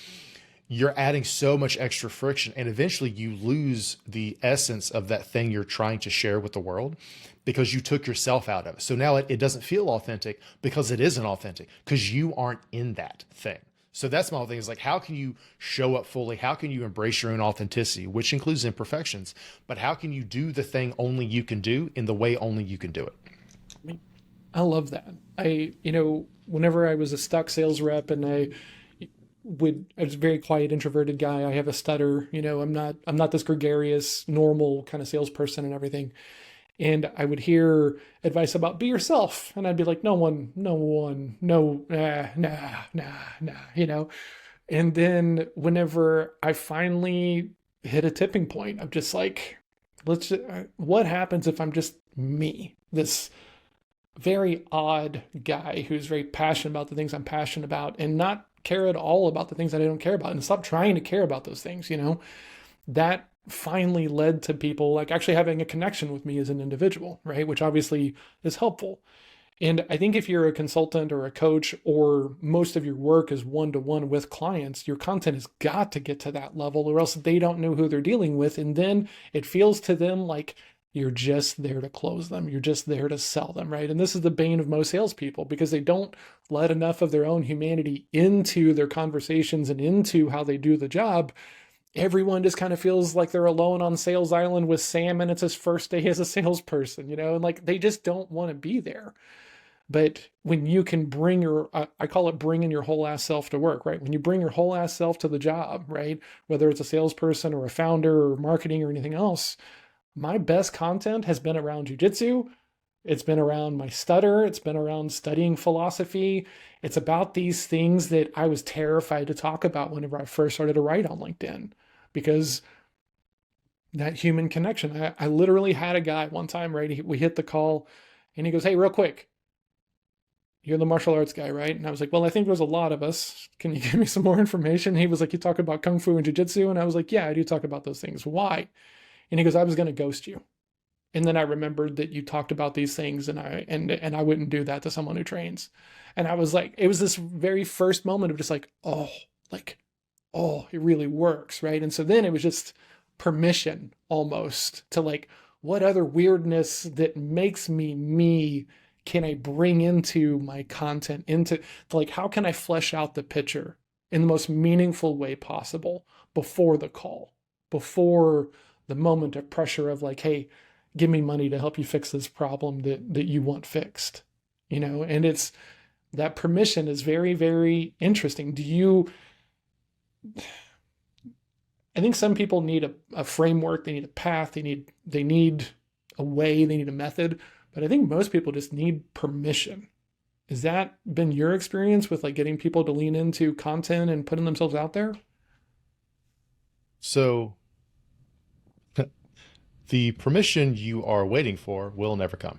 You're adding so much extra friction and eventually you lose the essence of that thing you're trying to share with the world because you took yourself out of it. So now it doesn't feel authentic because it isn't authentic because you aren't in that thing. So that's my whole thing is like, how can you show up fully? How can you embrace your own authenticity, which includes imperfections, but how can you do the thing only you can do in the way only you can do it? I love that. Whenever I was a stock sales rep and I was a very quiet, introverted guy. I have a stutter, I'm not this gregarious, normal kind of salesperson and everything. And I would hear advice about be yourself. And I'd be like, no, nah. And then whenever I finally hit a tipping point, I'm just like, what happens if I'm just me? This very odd guy who's very passionate about the things I'm passionate about and not care at all about the things that I don't care about and stop trying to care about those things, that finally led to people like actually having a connection with me as an individual, right? Which obviously is helpful. And I think if you're a consultant or a coach, or most of your work is one-to-one with clients, your content has got to get to that level, or else they don't know who they're dealing with. And then it feels to them like you're just there to close them. You're just there to sell them, right? And this is the bane of most salespeople, because they don't let enough of their own humanity into their conversations and into how they do the job. Everyone just kind of feels like they're alone on Sales Island with Sam, and it's his first day as a salesperson, and like they just don't want to be there. But when you can bring I call it bringing your whole ass self to work, right? When you bring your whole ass self to the job, right? Whether it's a salesperson or a founder or marketing or anything else, my best content has been around jujitsu. It's been around my stutter. It's been around studying philosophy. It's about these things that I was terrified to talk about whenever I first started to write on LinkedIn, because that human connection. I literally had a guy one time, right? We hit the call and he goes, "Hey, real quick, you're the martial arts guy, right?" And I was like, "Well, I think there's a lot of us. Can you give me some more information?" He was like, "You talk about Kung Fu and Jiu-Jitsu?" And I was like, "Yeah, I do talk about those things. Why?" And he goes, "I was going to ghost you. And then I remembered that you talked about these things, and I wouldn't do that to someone who trains." And I was like, it was this very first moment of just like, oh, it really works, right? And so then it was just permission almost to like, what other weirdness that makes me can I bring into my content, into like, how can I flesh out the picture in the most meaningful way possible before the call, before the moment of pressure of like, hey, give me money to help you fix this problem that you want fixed, and it's that permission is very, very interesting. I think some people need a framework, they need a path, they need a way, they need a method, but I think most people just need permission. Has that been your experience with like getting people to lean into content and putting themselves out there? So the permission you are waiting for will never come,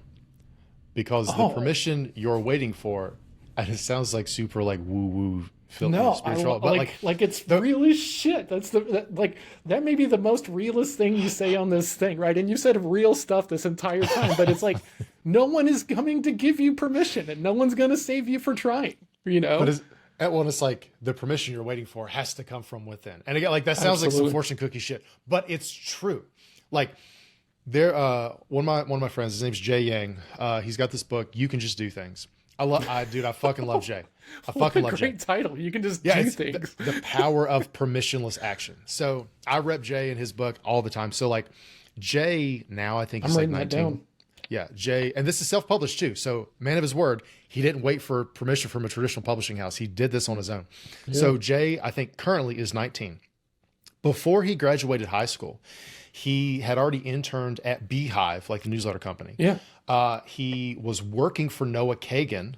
because the Oh, permission you're waiting for, and it sounds like super like woo woo no, spiritual, but like it's the real as shit. That may be the most realist thing you say on this thing, right? And you said real stuff this entire time, but it's like no one is coming to give you permission, and no one's going to save you for trying, but it's like the permission you're waiting for has to come from within. And again, like that sounds like some Absolutely. fortune cookie shit, but it's true. Like there, one of my friends, his name's Jay Yang. He's got this book, You Can Just Do Things. Dude, I fucking love Jay. I What fucking a love Jay. great title. You can just Yeah, do it's things. the power of permissionless action. So I rep Jay in his book all the time. So like Jay now, I think I'm he's like writing that 19. down. Yeah, Jay, and this is self-published too. So man of his word, he didn't wait for permission from a traditional publishing house. He did this on his own. Yeah. So Jay, I think currently is 19. Before he graduated high school, he had already interned at Beehive, like the newsletter company. Yeah. He was working for Noah Kagan,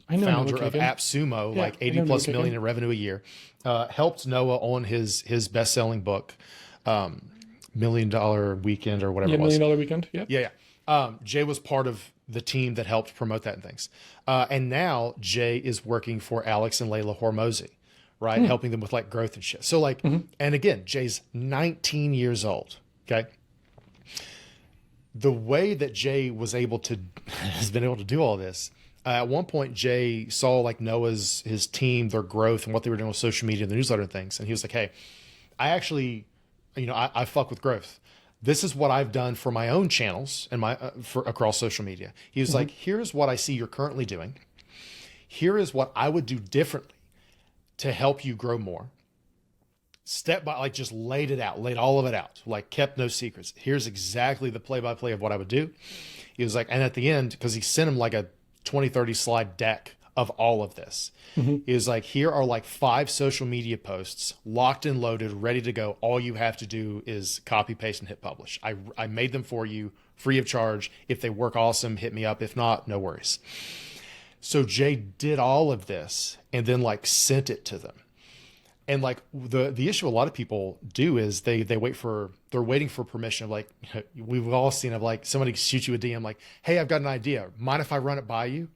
I know founder Noah of Kagan. AppSumo, Yeah, like I 80 know plus Noah million Kagan. in revenue a year. Helped Noah on his best-selling book, Million Dollar Weekend or whatever Yeah, it was. Million Dollar Weekend. Yeah. Yeah, yeah. Jay was part of the team that helped promote that and things. And now Jay is working for Alex and Layla Hormozy, right? Helping them with like growth and shit. So like, and again, Jay's 19 years old. Okay. The way that Jay has been able to do all this. At one point, Jay saw like his team, their growth and what they were doing with social media and the newsletter and things. And he was like, hey, I actually, I fuck with growth. This is what I've done for my own channels and for across social media. He was like, here's what I see you're currently doing. Here is what I would do differently to help you grow more. Step by, like just laid all of it out, like kept no secrets. Here's exactly the play-by-play of what I would do. He was like, and at the end, because he sent him like a 20, 30 slide deck of all of this. He was like, here are like 5 social media posts locked and loaded, ready to go. All you have to do is copy, paste, and hit publish. I made them for you free of charge. If they work, awesome, hit me up. If not, no worries. So Jay did all of this and then like sent it to them. And like the issue a lot of people do is they're waiting for permission. Like we've all seen of like somebody shoots you a DM like, hey, I've got an idea. Mind if I run it by you?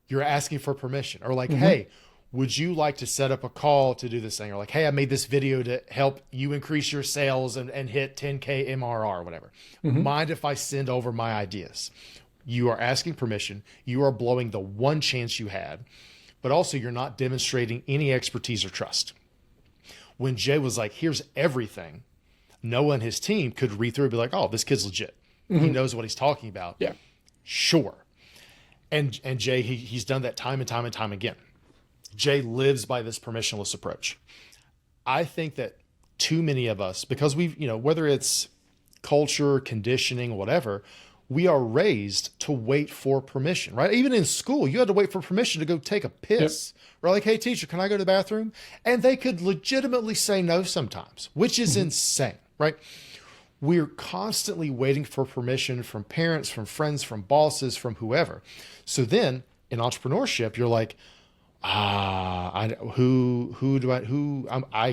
You're asking for permission. Or like, hey, would you like to set up a call to do this thing? Or like, hey, I made this video to help you increase your sales and hit 10K MRR or whatever. Mind if I send over my ideas? You are asking permission. You are blowing the one chance you had, but also you're not demonstrating any expertise or trust. When Jay was like, here's everything, Noah and his team could read through and be like, oh, this kid's legit. He knows what he's talking about. Yeah. Sure. And Jay, he's done that time and time and time again. Jay lives by this permissionless approach. I think that too many of us, because we've, whether it's culture, conditioning, whatever, we are raised to wait for permission, right? Even in school, you had to wait for permission to go take a piss. We're like, hey, teacher, can I go to the bathroom? And they could legitimately say no sometimes, which is insane, right? We're constantly waiting for permission from parents, from friends, from bosses, from whoever. So then in entrepreneurship, you're like, I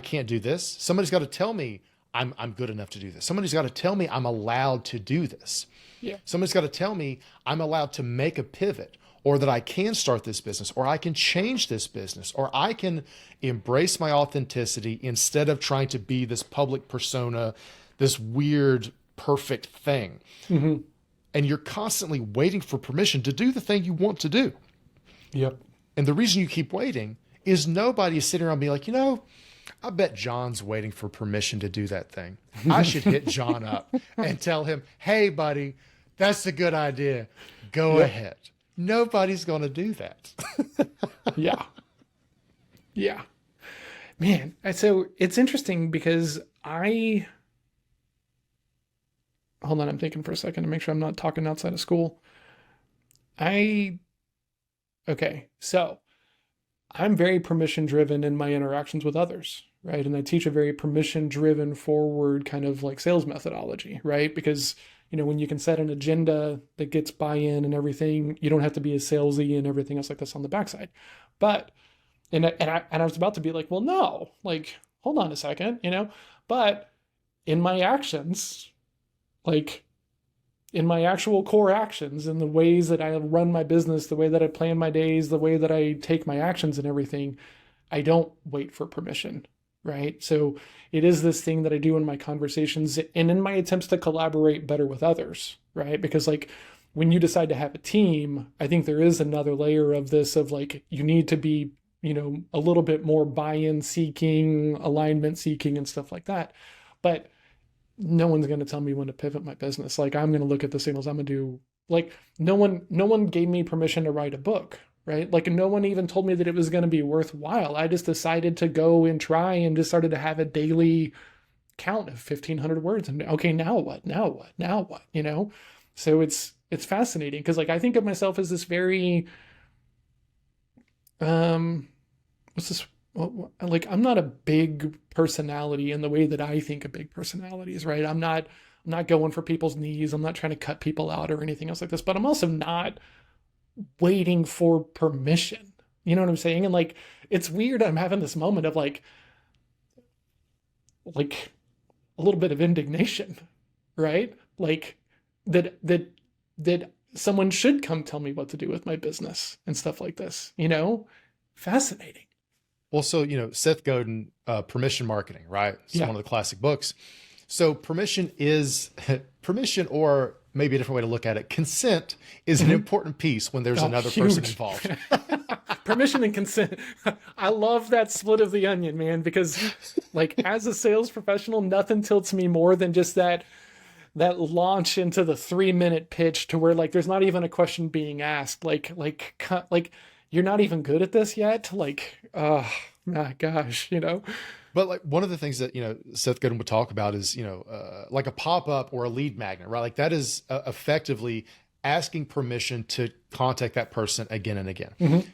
can't do this. Somebody's got to tell me I'm good enough to do this. Somebody's got to tell me I'm allowed to do this. Yeah. Somebody's got to tell me I'm allowed to make a pivot, or that I can start this business, or I can change this business, or I can embrace my authenticity instead of trying to be this public persona, this weird, perfect thing. And you're constantly waiting for permission to do the thing you want to do. Yep. And the reason you keep waiting is nobody is sitting around being like, I bet John's waiting for permission to do that thing. I should hit John up and tell him, hey, buddy, that's a good idea. Go ahead. Nobody's going to do that. Yeah. Yeah. Man, so it's interesting because hold on, I'm thinking for a second to make sure I'm not talking outside of school. Okay, so I'm very permission driven in my interactions with others, right? And I teach a very permission driven forward kind of like sales methodology, right? Because, when you can set an agenda that gets buy-in and everything, you don't have to be as salesy and everything else like this on the backside. But, and I was about to be like, well, no, like, hold on a second, but in my actions, like in my actual core actions and the ways that I run my business, the way that I plan my days, the way that I take my actions and everything, I don't wait for permission, right? So it is this thing that I do in my conversations and in my attempts to collaborate better with others, right? Because like when you decide to have a team, I think there is another layer of this of like, you need to be, a little bit more buy-in seeking, alignment seeking and stuff like that. But no one's going to tell me when to pivot my business. Like I'm going to look at the signals. I'm going to do like, no one gave me permission to write a book, right? Like no one even told me that it was going to be worthwhile. I just decided to go and try and just started to have a daily count of 1,500 words. And okay, now what? So it's fascinating because like, I think of myself as this very, like I'm not a big personality in the way that I think of big personalities, right? I'm not going for people's knees. I'm not trying to cut people out or anything else like this, but I'm also not waiting for permission. You know what I'm saying? And like, it's weird. I'm having this moment of like a little bit of indignation, right? Like that someone should come tell me what to do with my business and stuff like this, fascinating. Well, so, Seth Godin, Permission Marketing, right? It's one of the classic books. So permission, or maybe a different way to look at it, consent is an important piece when there's another person involved. Permission and consent. I love that split of the onion, man, because like as a sales professional, nothing tilts me more than just that launch into the 3-minute pitch to where like there's not even a question being asked. Like you're not even good at this yet. Like, oh my gosh, But like one of the things that, Seth Godin would talk about is, like a pop-up or a lead magnet, right? Like that is effectively asking permission to contact that person again and again. Mm-hmm.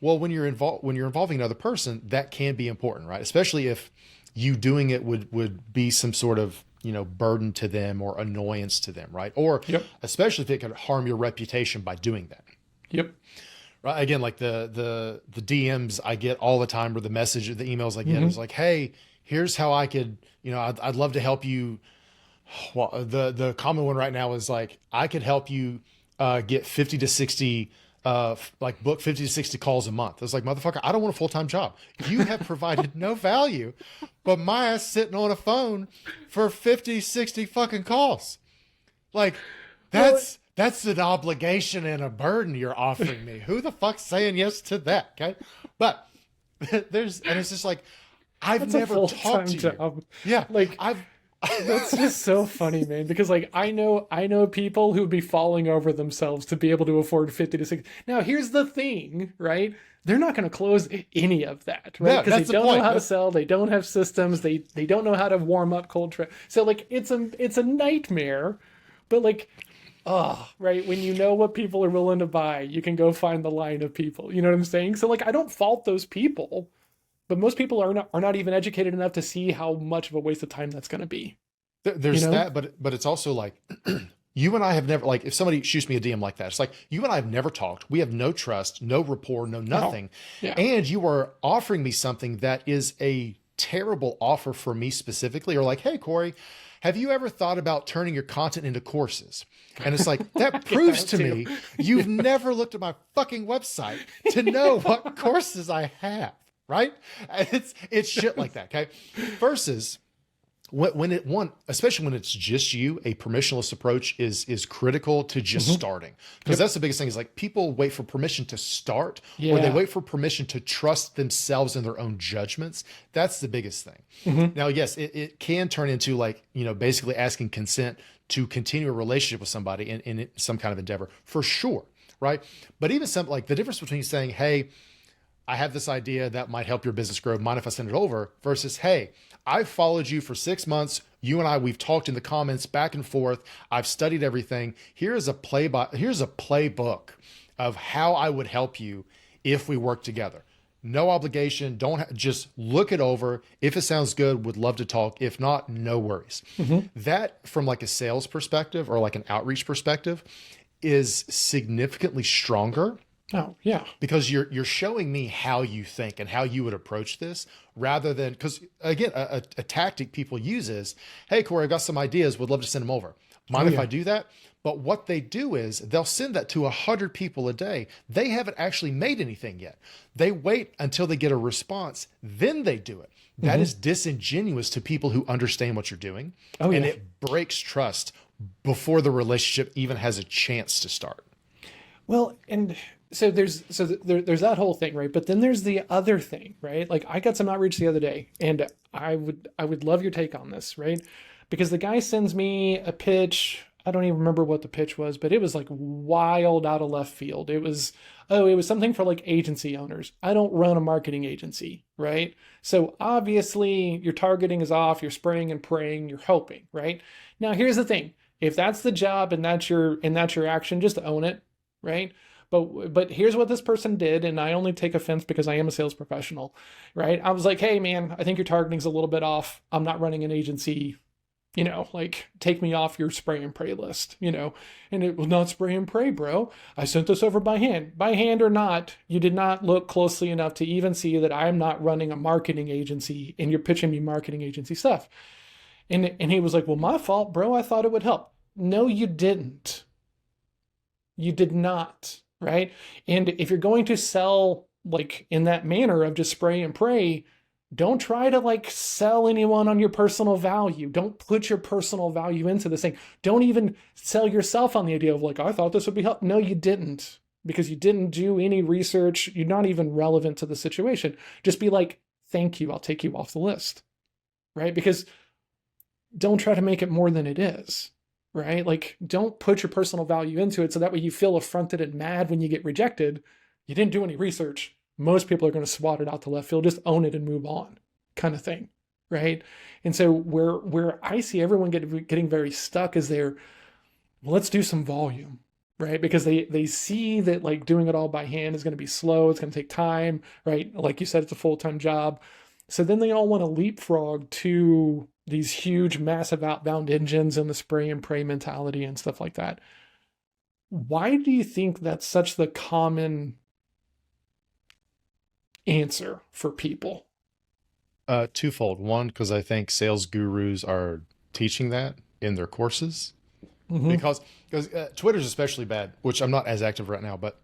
Well, when you're involving another person, that can be important, right? Especially if you doing it would be some sort of, burden to them or annoyance to them, right? Or especially if it could harm your reputation by doing that. Yep. right? Again, like the DMs I get all the time, or the message, or the emails I get Hmm. is like, hey, here's how I could, I'd love to help you. Well, the common one right now is like, I could help you get 50 to 60 like book 50 to 60 calls a month. It's like, motherfucker, I don't want a full-time job. You have provided no value, but my ass sitting on a phone for 50, 60 fucking calls. Like, Well, that's an obligation and a burden you're offering me. Who the fuck's saying yes to that? Okay. But and it's just like, I've that's a never full-time talked to you. job. Yeah. Like, I've, that's just so funny, man. Because like I know people who would be falling over themselves to be able to afford 50 to 60. Now here's the thing, right? They're not going to close any of that, right? no, Because that's they the don't know point. how to sell, they don't have systems, they don't know how to warm up cold trade. So like it's a nightmare. But like, oh, right, when you know what people are willing to buy, you can go find the line of people. You know what I'm saying? So like, I don't fault those people, but most people are not even educated enough to see how much of a waste of time that's going to be. You There's know? that, but it's also like, you and I have never, like, if somebody shoots me a DM like that, it's like, you and I have never talked. We have no trust, no rapport, no No. nothing. Yeah. And you are offering me something that is a terrible offer for me specifically. Or like, hey, Corey, have you ever thought about turning your content into courses? And it's like, that proves to too. me you've never looked at my fucking website to know what courses I have, right? It's shit like that, okay? Versus, especially when it's just you, a permissionless approach is critical to just starting, because that's the biggest thing. Is like, people wait for permission to start, or they Yeah. wait for permission to trust themselves and their own judgments. That's the biggest thing. Hmm. Now, yes, it can turn into, like, basically asking consent to continue a relationship with somebody in some kind of endeavor, for sure, right? But even some, like, the difference between saying, hey, I have this idea that might help your business grow, mind if I send it over? Versus, hey, I've followed you for 6 months. You and I, we've talked in the comments back and forth. I've studied everything. Here's a playbook of how I would help you if we work together. No obligation. Just look it over. If it sounds good, would love to talk. If not, no worries. Hmm. That, from like a sales perspective or like an outreach perspective, is significantly stronger, Oh, yeah. because you're showing me how you think and how you would approach this, rather than, because again, a tactic people use is, hey, Corey, I've got some ideas, would love to send them over. Oh, Mind if I yeah. do that? But what they do is they'll send that to 100 people a day. They haven't actually made anything yet. They wait until they get a response, then they do it. That Hmm. is disingenuous to people who understand what you're doing. Oh, And yeah. it breaks trust before the relationship even has a chance to start. Well, and so there's that whole thing, right? But then there's the other thing, right? Like I got some outreach the other day, and I would love your take on this, right? Because the guy sends me a pitch. I don't even remember what the pitch was, but it was like wild out of left field. It was something for like agency owners. I don't run a marketing agency, right? So obviously your targeting is off, you're spraying and praying, you're hoping, right? Now here's the thing. If that's the job and that's your action, just own it, right? But here's what this person did, and I only take offense because I am a sales professional, right? I was like, hey man, I think your targeting's a little bit off. I'm not running an agency, like take me off your spray and pray list, and it was not spray and pray, bro. I sent this over by hand or not. You did not look closely enough to even see that I'm not running a marketing agency and you're pitching me marketing agency stuff. And he was like, well, my fault, bro. I thought it would help. No, you didn't. You did not, right? And if you're going to sell like in that manner of just spray and pray, don't try to like sell anyone on your personal value. Don't put your personal value into this thing. Don't even sell yourself on the idea of like, I thought this would be helpful. No, you didn't, because you didn't do any research. You're not even relevant to the situation. Just be like, thank you. I'll take you off the list, right? Because don't try to make it more than it is, right? Like, don't put your personal value into it so that way you feel affronted and mad when you get rejected. You didn't do any research. Most people are going to swat it out to left field. Just own it and move on, kind of thing, right? And so where I see everyone getting very stuck is well, let's do some volume, right? Because they see that like doing it all by hand is going to be slow. It's going to take time, right? Like you said, it's a full-time job. So then they all want to leapfrog to these huge, massive outbound engines and the spray and pray mentality and stuff like that. Why do you think that's such the common answer for people? Twofold. One, because I think sales gurus are teaching that in their courses. Mm-hmm. Because Twitter's especially bad, which I'm not as active right now, but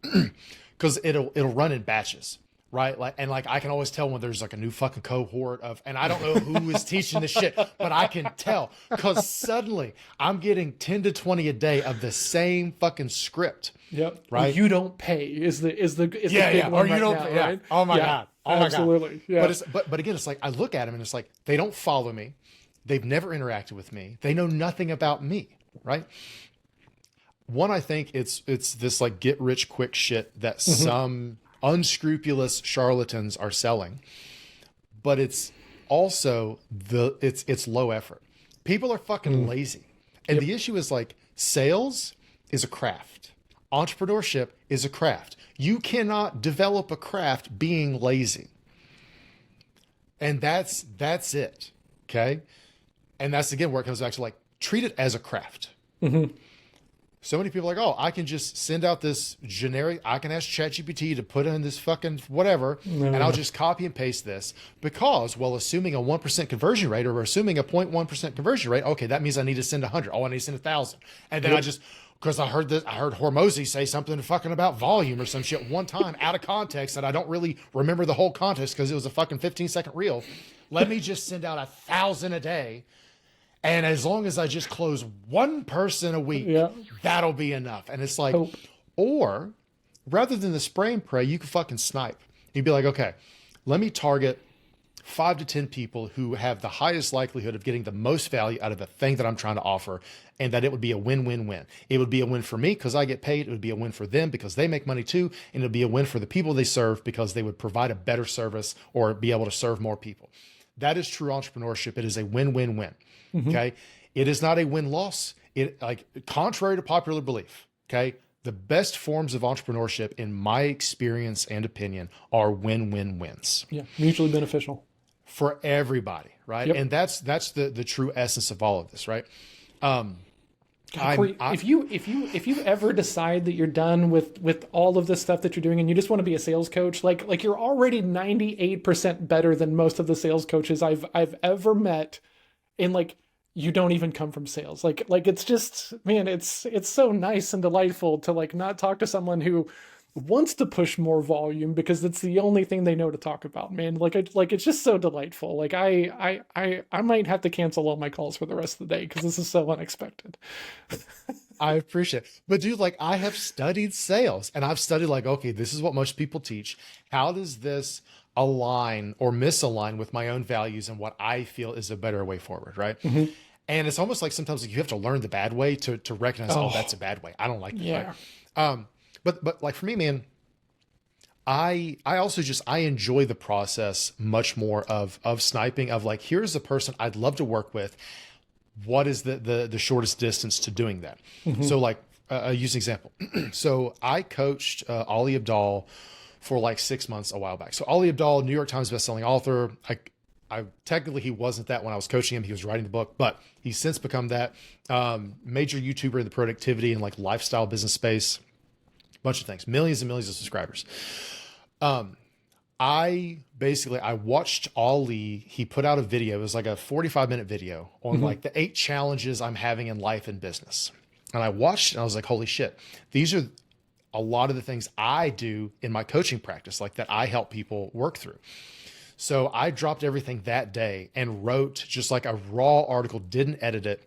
because it'll run in batches, right? Like I can always tell when there's like a new fucking cohort of, and I don't know who is teaching this shit, but I can tell because suddenly I'm getting 10 to 20 a day of the same fucking script. Yep. Right. You don't pay is the big one Or you right don't now, pay. Yeah. right? Oh my Yeah, God. Oh my God. absolutely. Yeah. But again, it's like I look at them and it's like they don't follow me. They've never interacted with me. They know nothing about me. Right. One, I think it's this like get rich quick shit that some unscrupulous charlatans are selling, but it's also it's low effort. People are fucking lazy. And the issue is like sales is a craft. Entrepreneurship is a craft. You cannot develop a craft being lazy. And that's it. Okay. And that's again where it comes back to like treat it as a craft. So many people are like, oh, I can just send out this generic, I can ask ChatGPT to put in this fucking whatever, and I'll just copy and paste this because, well, assuming a 1% conversion rate or assuming a 0.1% conversion rate, okay, that means I need to send 100. Oh, I need to send 1,000. And then because I heard Hormozy say something fucking about volume or some shit one time out of context that I don't really remember the whole context because it was a fucking 15-second reel. Let me just send out 1,000 a day. And as long as I just close one person a week, that'll be enough. And it's like, or rather than the spray and pray, you can fucking snipe. You'd be like, okay, let me target 5 to 10 people who have the highest likelihood of getting the most value out of the thing that I'm trying to offer. And that it would be a win-win-win. It would be a win for me because I get paid. It would be a win for them because they make money too. And it would be a win for the people they serve because they would provide a better service or be able to serve more people. That is true entrepreneurship. It is a win-win-win. Okay. It is not a win-loss. It like contrary to popular belief. Okay. The best forms of entrepreneurship in my experience and opinion are win-win-wins. Yeah. Mutually beneficial for everybody. Right. And that's the true essence of all of this. Right. If you ever decide that you're done with all of this stuff that you're doing and you just want to be a sales coach, like you're already 98% better than most of the sales coaches I've ever met. And like, you don't even come from sales. Like it's just, man, it's so nice and delightful to like not talk to someone who wants to push more volume because it's the only thing they know to talk about, man. Like it's just so delightful. Like I might have to cancel all my calls for the rest of the day because this is so unexpected. I appreciate it. But dude, like I have studied sales and I've studied like, okay, this is what most people teach. How does this align or misalign with my own values and what I feel is a better way forward, right? And it's almost like sometimes you have to learn the bad way to recognize, oh, that's a bad way. I don't like that. Right? But like for me, man, I also just, I enjoy the process much more of sniping of like, here's a person I'd love to work with. What is the shortest distance to doing that? So like, I'll use an example. So I coached Ali Abdaal for like 6 months a while back. So Ali Abdaal, New York Times bestselling author. I technically he wasn't that when I was coaching him. He was writing the book, but he's since become that major YouTuber in the productivity and like lifestyle business space. Bunch of things, millions and millions of subscribers. I watched Ali. He put out a video. It was like a 45-minute video on like the 8 challenges I'm having in life and business. And I watched and I was like, holy shit, these are a lot of the things I do in my coaching practice, like that I help people work through. So I dropped everything that day and wrote just like a raw article, didn't edit it.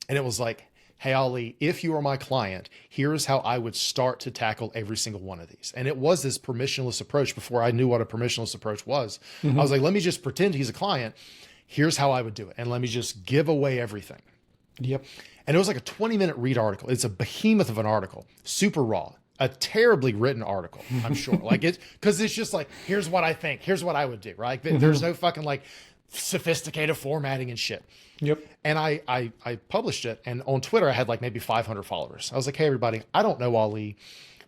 And it was like, hey, Ali, if you are my client, here's how I would start to tackle every single one of these. And it was this permissionless approach before I knew what a permissionless approach was. I was like, let me just pretend he's a client. Here's how I would do it. And let me just give away everything. Yep. And it was like a 20-minute read article. It's a behemoth of an article, super raw. A terribly written article, I'm sure. Like it, because it's just like, here's what I think, here's what I would do, right? There's no fucking like sophisticated formatting and shit. Yep. And I published it, and on Twitter I had like maybe 500 followers. I was like, hey everybody, I don't know Ali,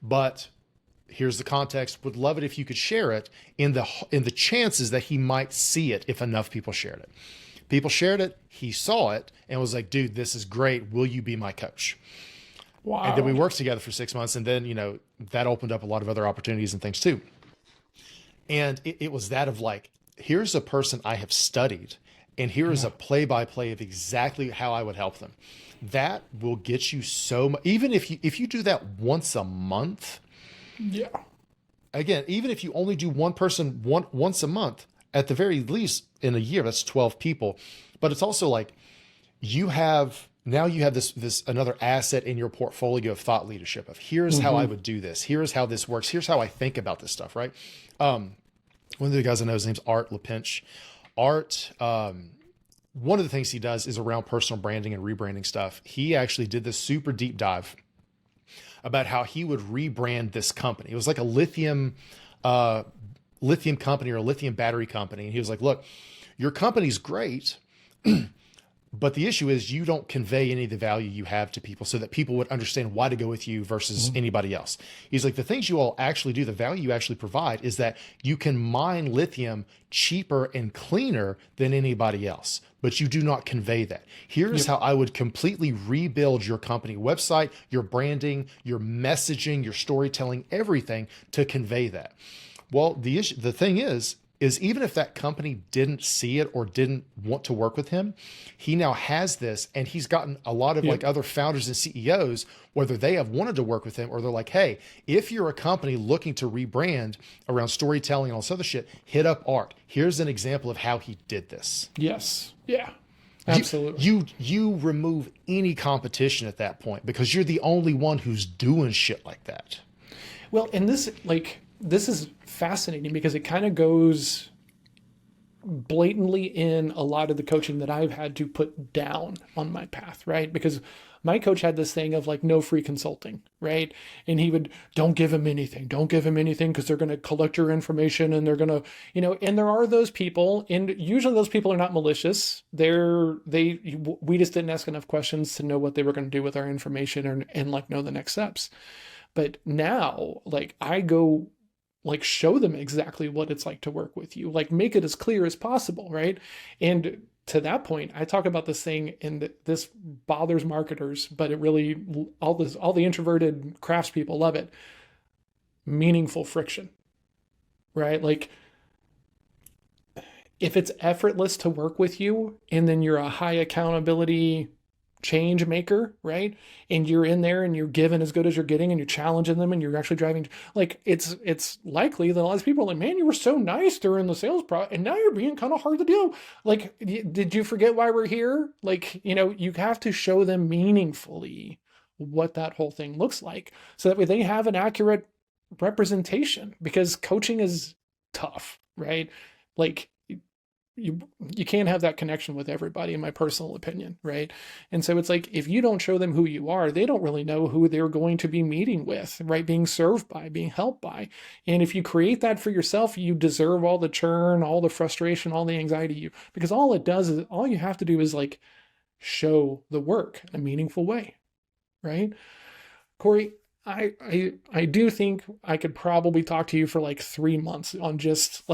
but here's the context. Would love it if you could share it in the chances that he might see it if enough people shared it. People shared it, he saw it, and was like, dude, this is great. Will you be my coach? Wow. And then we worked together for 6 months. And then, that opened up a lot of other opportunities and things too. And it was that of like, here's a person I have studied, and here is Yeah. a play by play of exactly how I would help them. That will get you so much. Even if you do that once a month, Yeah. again, even if you only do one person once a month, at the very least in a year, that's 12 people. But it's also like you have now you have this another asset in your portfolio of thought leadership of here's how I Hmm. would do this. Here's how this works. Here's how I think about this stuff, right? One of the guys I know, his name's Art LaPinch. Art, one of the things he does is around personal branding and rebranding stuff. He actually did this super deep dive about how he would rebrand this company. It was like a lithium company or a lithium battery company. And he was like, look, your company's great, but the issue is you don't convey any of the value you have to people so that people would understand why to go with you versus Hmm. anybody else. He's like, the things you all actually do, the value you actually provide is that you can mine lithium cheaper and cleaner than anybody else, but you do not convey that. Here's Yep. how I would completely rebuild your company website, your branding, your messaging, your storytelling, everything to convey that. Well, the thing is even if that company didn't see it or didn't want to work with him, he now has this, and he's gotten a lot of like Yep. other founders and CEOs, whether they have wanted to work with him or they're like, hey, if you're a company looking to rebrand around storytelling and all this other shit, hit up Art. Here's an example of how he did this. Yes. Yeah. You, Absolutely. you remove any competition at that point because you're the only one who's doing shit like that. Well, and this is fascinating because it kind of goes blatantly in a lot of the coaching that I've had to put down on my path, right? Because my coach had this thing of like no free consulting, right? And he would, don't give him anything, don't give him anything because they're going to collect your information and they're going to, and there are those people, and usually those people are not malicious. We just didn't ask enough questions to know what they were going to do with our information and like know the next steps. But now, like, I go like show them exactly what it's like to work with you, like make it as clear as possible, right? And to that point, I talk about this thing, and this bothers marketers, but it really all the introverted craftspeople love it. Meaningful friction, right? Like if it's effortless to work with you, and then you're a high accountability change maker, right? And you're in there and you're giving as good as you're getting and you're challenging them and you're actually driving, like it's likely that a lot of people are like, man, you were so nice during the sales process and now you're being kind of hard to deal. Like, did you forget why we're here? Like, you have to show them meaningfully what that whole thing looks like so that way they have an accurate representation, because coaching is tough, right? Like you can't have that connection with everybody, in my personal opinion, right? And so it's like if you don't show them who you are, they don't really know who they're going to be meeting with, right? Being served by, being helped by. And if you create that for yourself, you deserve all the churn, all the frustration, all the anxiety, because all it does is all you have to do is like show the work in a meaningful way, right? Corey, I do think I could probably talk to you for like 3 months on just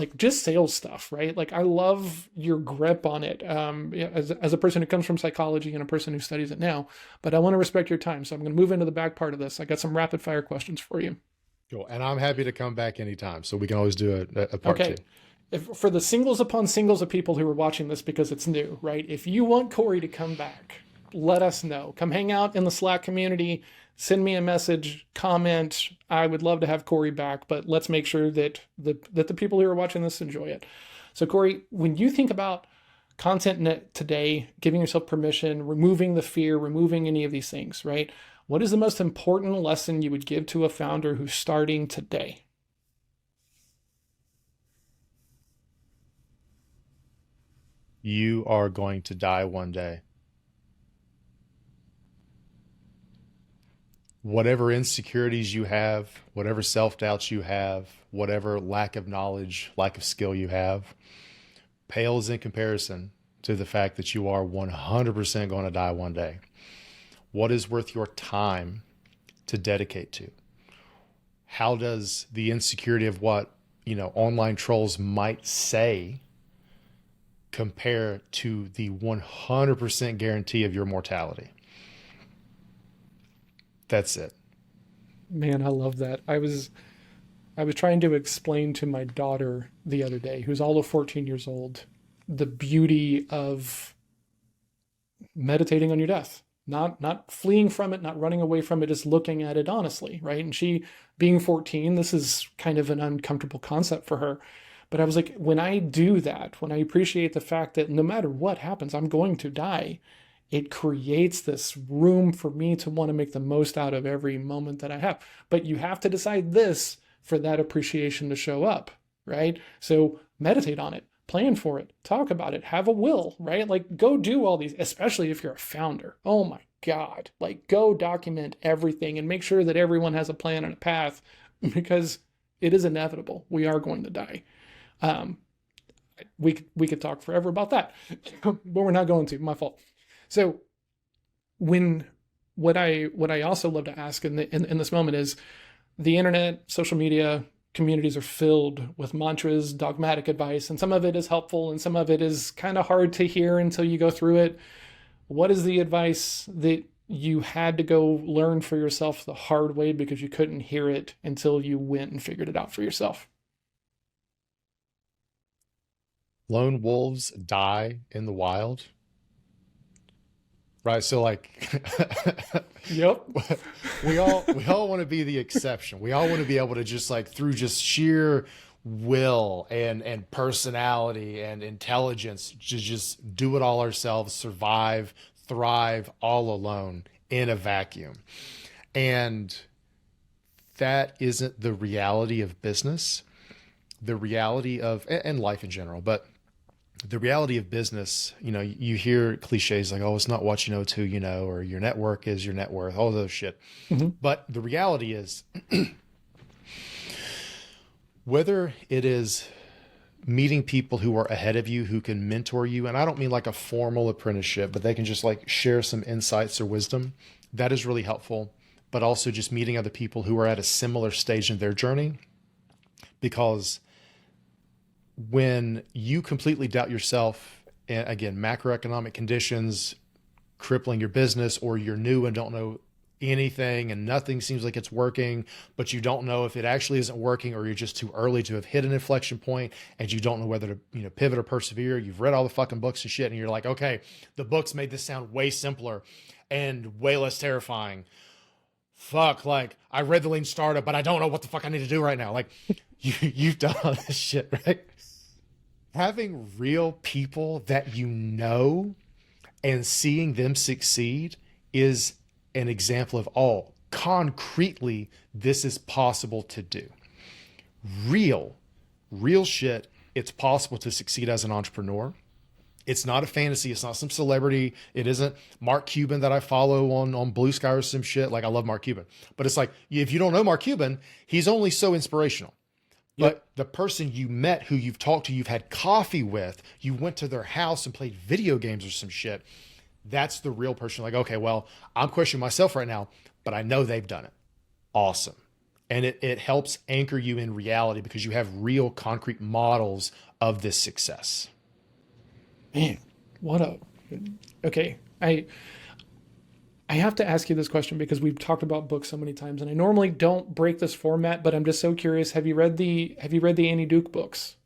sales stuff, right? Like I love your grip on it, as a person who comes from psychology and a person who studies it now. But I want to respect your time, so I'm going to move into the back part of this. I got some rapid fire questions for you. Cool. And I'm happy to come back anytime. So we can always do a part two. Okay. For the singles upon singles of people who are watching this because it's new, right? If you want Corey to come back, let us know. Come hang out in the Slack community. Send me a message, comment. I would love to have Corey back, but let's make sure that the people who are watching this enjoy it. So Corey, when you think about content today, giving yourself permission, removing the fear, removing any of these things, right? What is the most important lesson you would give to a founder who's starting today? You are going to die one day. Whatever insecurities you have, whatever self doubts you have, whatever lack of knowledge, lack of skill you have, pales in comparison to the fact that you are 100% going to die one day. What is worth your time to dedicate to? How does the insecurity of what, online trolls might say compare to the 100% guarantee of your mortality? That's it. Man, I love that. I was trying to explain to my daughter the other day, who's all of 14 years old, the beauty of meditating on your death, not fleeing from it, not running away from it, just looking at it honestly, right? And she, being 14, this is kind of an uncomfortable concept for her. But I was like, when I do that, when I appreciate the fact that no matter what happens, I'm going to die, it creates this room for me to want to make the most out of every moment that I have. But you have to decide this for that appreciation to show up, right? So meditate on it, plan for it, talk about it, have a will, right? Like go do all these, especially if you're a founder. Oh my God, like go document everything and make sure that everyone has a plan and a path, because it is inevitable. We are going to die. We could talk forever about that, but we're not going to. My fault. So what I also love to ask in this moment is, the internet, social media communities are filled with mantras, dogmatic advice, and some of it is helpful and some of it is kind of hard to hear until you go through it. What is the advice that you had to go learn for yourself the hard way because you couldn't hear it until you went and figured it out for yourself? Lone wolves die in the wild. Right. So like Yep. we all want to be the exception. We all want to be able to just like through just sheer will and personality and intelligence to just do it all ourselves, survive, thrive all alone in a vacuum. And that isn't the reality of business, the reality of and life in general, but the reality of business, you hear cliches like, oh, it's not what you know to you know, or your network is your net worth, all those shit. Mm-hmm. But the reality is, whether it is meeting people who are ahead of you, who can mentor you, and I don't mean like a formal apprenticeship, but they can just like share some insights or wisdom, that is really helpful. But also just meeting other people who are at a similar stage in their journey, because when you completely doubt yourself, and again, macroeconomic conditions crippling your business, or you're new and don't know anything and nothing seems like it's working, but you don't know if it actually isn't working, or you're just too early to have hit an inflection point and you don't know whether to, pivot or persevere. You've read all the fucking books and shit, and you're like, okay, the books made this sound way simpler and way less terrifying. Fuck, like I read the Lean Startup, but I don't know what the fuck I need to do right now. Like you've done all this shit, right? Having real people that you know and seeing them succeed is an example of, oh, concretely, this is possible to do. Real shit. It's possible to succeed as an entrepreneur. It's not a fantasy. It's not some celebrity. It isn't Mark Cuban that I follow on Blue Sky or some shit. Like, I love Mark Cuban, but it's like, if you don't know Mark Cuban, he's only so inspirational. Yep. But the person you met, who you've talked to, you've had coffee with, you went to their house and played video games or some shit, that's the real person. Like, okay, well, I'm questioning myself right now, but I know they've done it. Awesome. And it helps anchor you in reality because you have real concrete models of this success. Man, okay. I have to ask you this question because we've talked about books so many times, and I normally don't break this format, but I'm just so curious. Have you read the Annie Duke books?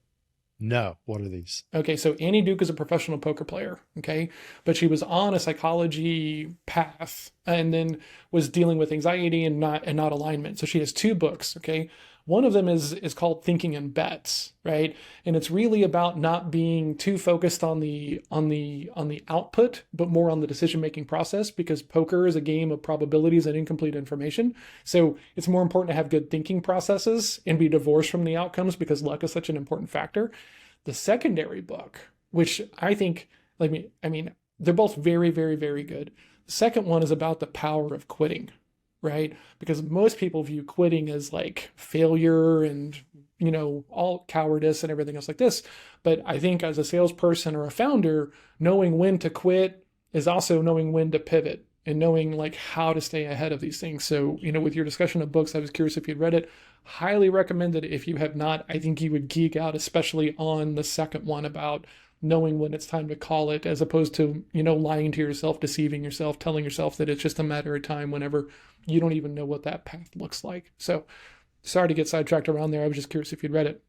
No. What are these? Okay, so Annie Duke is a professional poker player, okay? But she was on a psychology path and then was dealing with anxiety and not alignment. So she has two books, okay? One of them is called Thinking in Bets, right? And it's really about not being too focused on the output, but more on the decision-making process, because poker is a game of probabilities and incomplete information. So it's more important to have good thinking processes and be divorced from the outcomes, because luck is such an important factor. The secondary book, which I think, they're both very, very, very good. The second one is about the power of quitting, right? Because most people view quitting as like failure and, all cowardice and everything else like this. But I think as a salesperson or a founder, knowing when to quit is also knowing when to pivot and knowing like how to stay ahead of these things. So, with your discussion of books, I was curious if you'd read it. Highly recommended. If you have not, I think you would geek out, especially on the second one about knowing when it's time to call it, as opposed to, lying to yourself, deceiving yourself, telling yourself that it's just a matter of time whenever you don't even know what that path looks like. So Sorry to get sidetracked around there. I was just curious if you'd read it.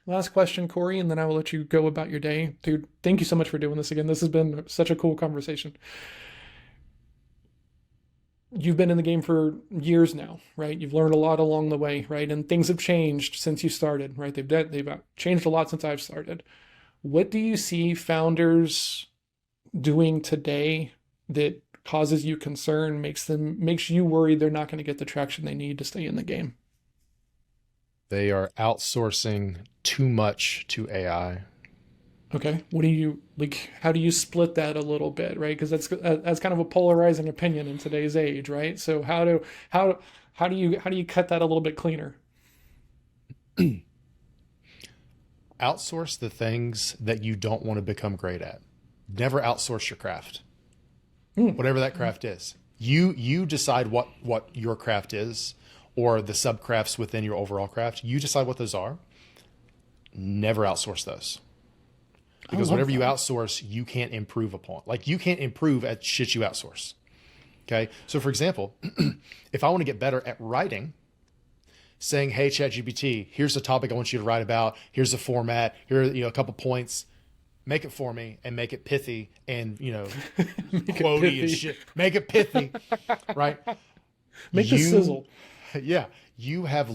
Last question, Corey, and then I will let you go about your day. Dude, thank you so much for doing this again. This has been such a cool conversation. You've been in the game for years now, right? You've learned a lot along the way, right? And things have changed since you started, right? They've changed a lot since I've started. What do you see founders doing today that causes you concern, makes you worried they're not going to get the traction they need to stay in the game? They are outsourcing too much to AI. Okay. What do you like? How do you split that a little bit, right? Because that's kind of a polarizing opinion in today's age, right? So how do you cut that a little bit cleaner? Outsource the things that you don't want to become great at. Never outsource your craft, whatever that craft is. You decide what your craft is, or the subcrafts within your overall craft. You decide what those are. Never outsource those. Because whatever you outsource, you can't improve upon. Like, you can't improve at shit you outsource. Okay. So for example, if I want to get better at writing, saying, hey, ChatGPT, here's the topic I want you to write about. Here's the format. Here are, a couple points. Make it for me and make it pithy and, quotey and shit. Make it pithy, right? Make the sizzle. Yeah. You have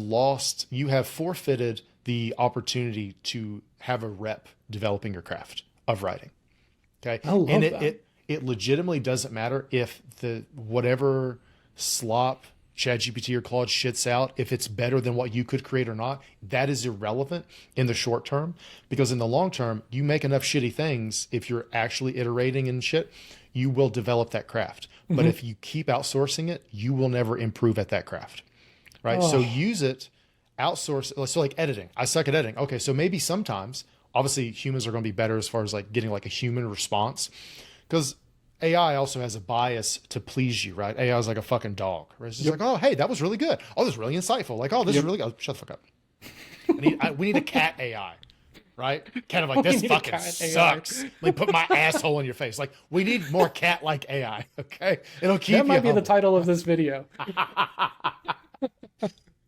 forfeited the opportunity to have a rep developing your craft of writing. Okay. I love and that. It legitimately doesn't matter if whatever slop ChatGPT or Claude shits out, if it's better than what you could create or not. That is irrelevant in the short term, because in the long term, you make enough shitty things. If you're actually iterating and shit, you will develop that craft. But if you keep outsourcing it, you will never improve at that craft. Right. So use it, outsource. So like editing, I suck at editing. Okay. So maybe sometimes, obviously humans are going to be better as far as like getting like a human response, because AI also has a bias to please you, right? AI is like a fucking dog, right? It's just like, oh, hey, that was really good. Oh, this is really insightful. Like, oh, this is really good. Oh, shut the fuck up. We need a cat AI, right? Kind of like, this fucking sucks. Let me put my asshole in your face. Like, we need more cat-like AI, okay? It'll keep you That might be humble. the title of this video.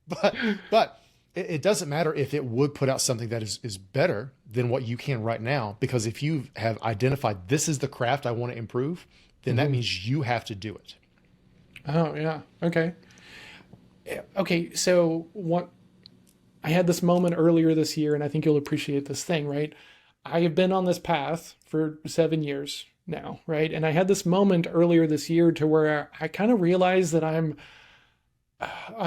But it doesn't matter if it would put out something that is better than what you can right now, because if you have identified this is the craft I want to improve, then that means you have to do it. Oh, yeah. Okay. Okay. So I had this moment earlier this year, and I think you'll appreciate this thing, right? I have been on this path for 7 years now, right? And I had this moment earlier this year to where I kind of realized that I'm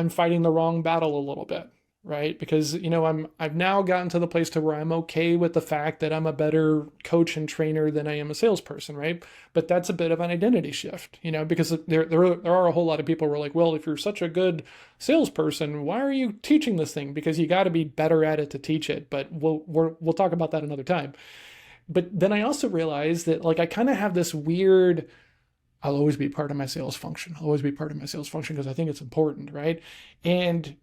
fighting the wrong battle a little bit, right? Because, I've now gotten to the place to where I'm okay with the fact that I'm a better coach and trainer than I am a salesperson, right? But that's a bit of an identity shift, because there are a whole lot of people who are like, well, if you're such a good salesperson, why are you teaching this thing? Because you got to be better at it to teach it. But we'll talk about that another time. But then I also realized that, like, I kind of have this weird, I'll always be part of my sales function. I'll always be part of my sales function because I think it's important, right? And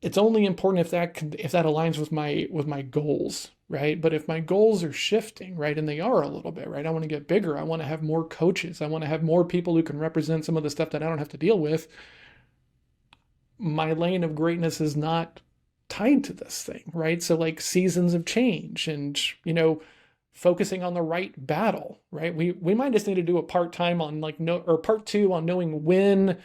it's only important if that aligns with my goals, right? But if my goals are shifting, right, and they are a little bit, right? I want to get bigger. I want to have more coaches. I want to have more people who can represent some of the stuff that I don't have to deal with. My lane of greatness is not tied to this thing, right? So like seasons of change and, focusing on the right battle, right? We might just need to do a part-time on part 2 on knowing when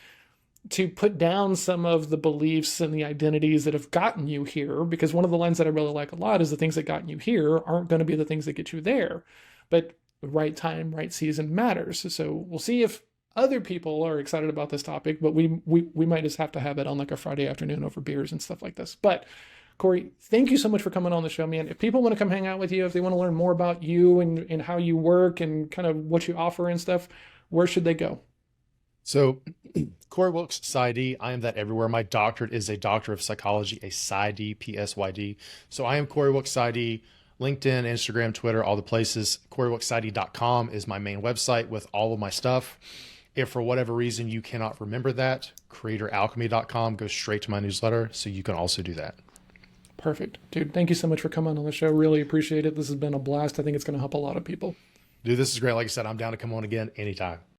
to put down some of the beliefs and the identities that have gotten you here. Because one of the lines that I really like a lot is the things that got you here aren't going to be the things that get you there. But the right time, right season matters. So we'll see if other people are excited about this topic, but we might just have to have it on like a Friday afternoon over beers and stuff like this. But Corey, thank you so much for coming on the show, man. If people want to come hang out with you, if they want to learn more about you and how you work and kind of what you offer and stuff, where should they go? So Corey Wilks, PsyD. I am that everywhere. My doctorate is a doctor of psychology, a PsyD, PSYD. So I am Corey Wilks, PsyD. LinkedIn, Instagram, Twitter, all the places. CoreyWilksPsyD.com is my main website with all of my stuff. If for whatever reason you cannot remember that, CreatorAlchemy.com goes straight to my newsletter, so you can also do that. Perfect. Dude, thank you so much for coming on the show. Really appreciate it. This has been a blast. I think it's going to help a lot of people. Dude, this is great. Like I said, I'm down to come on again anytime.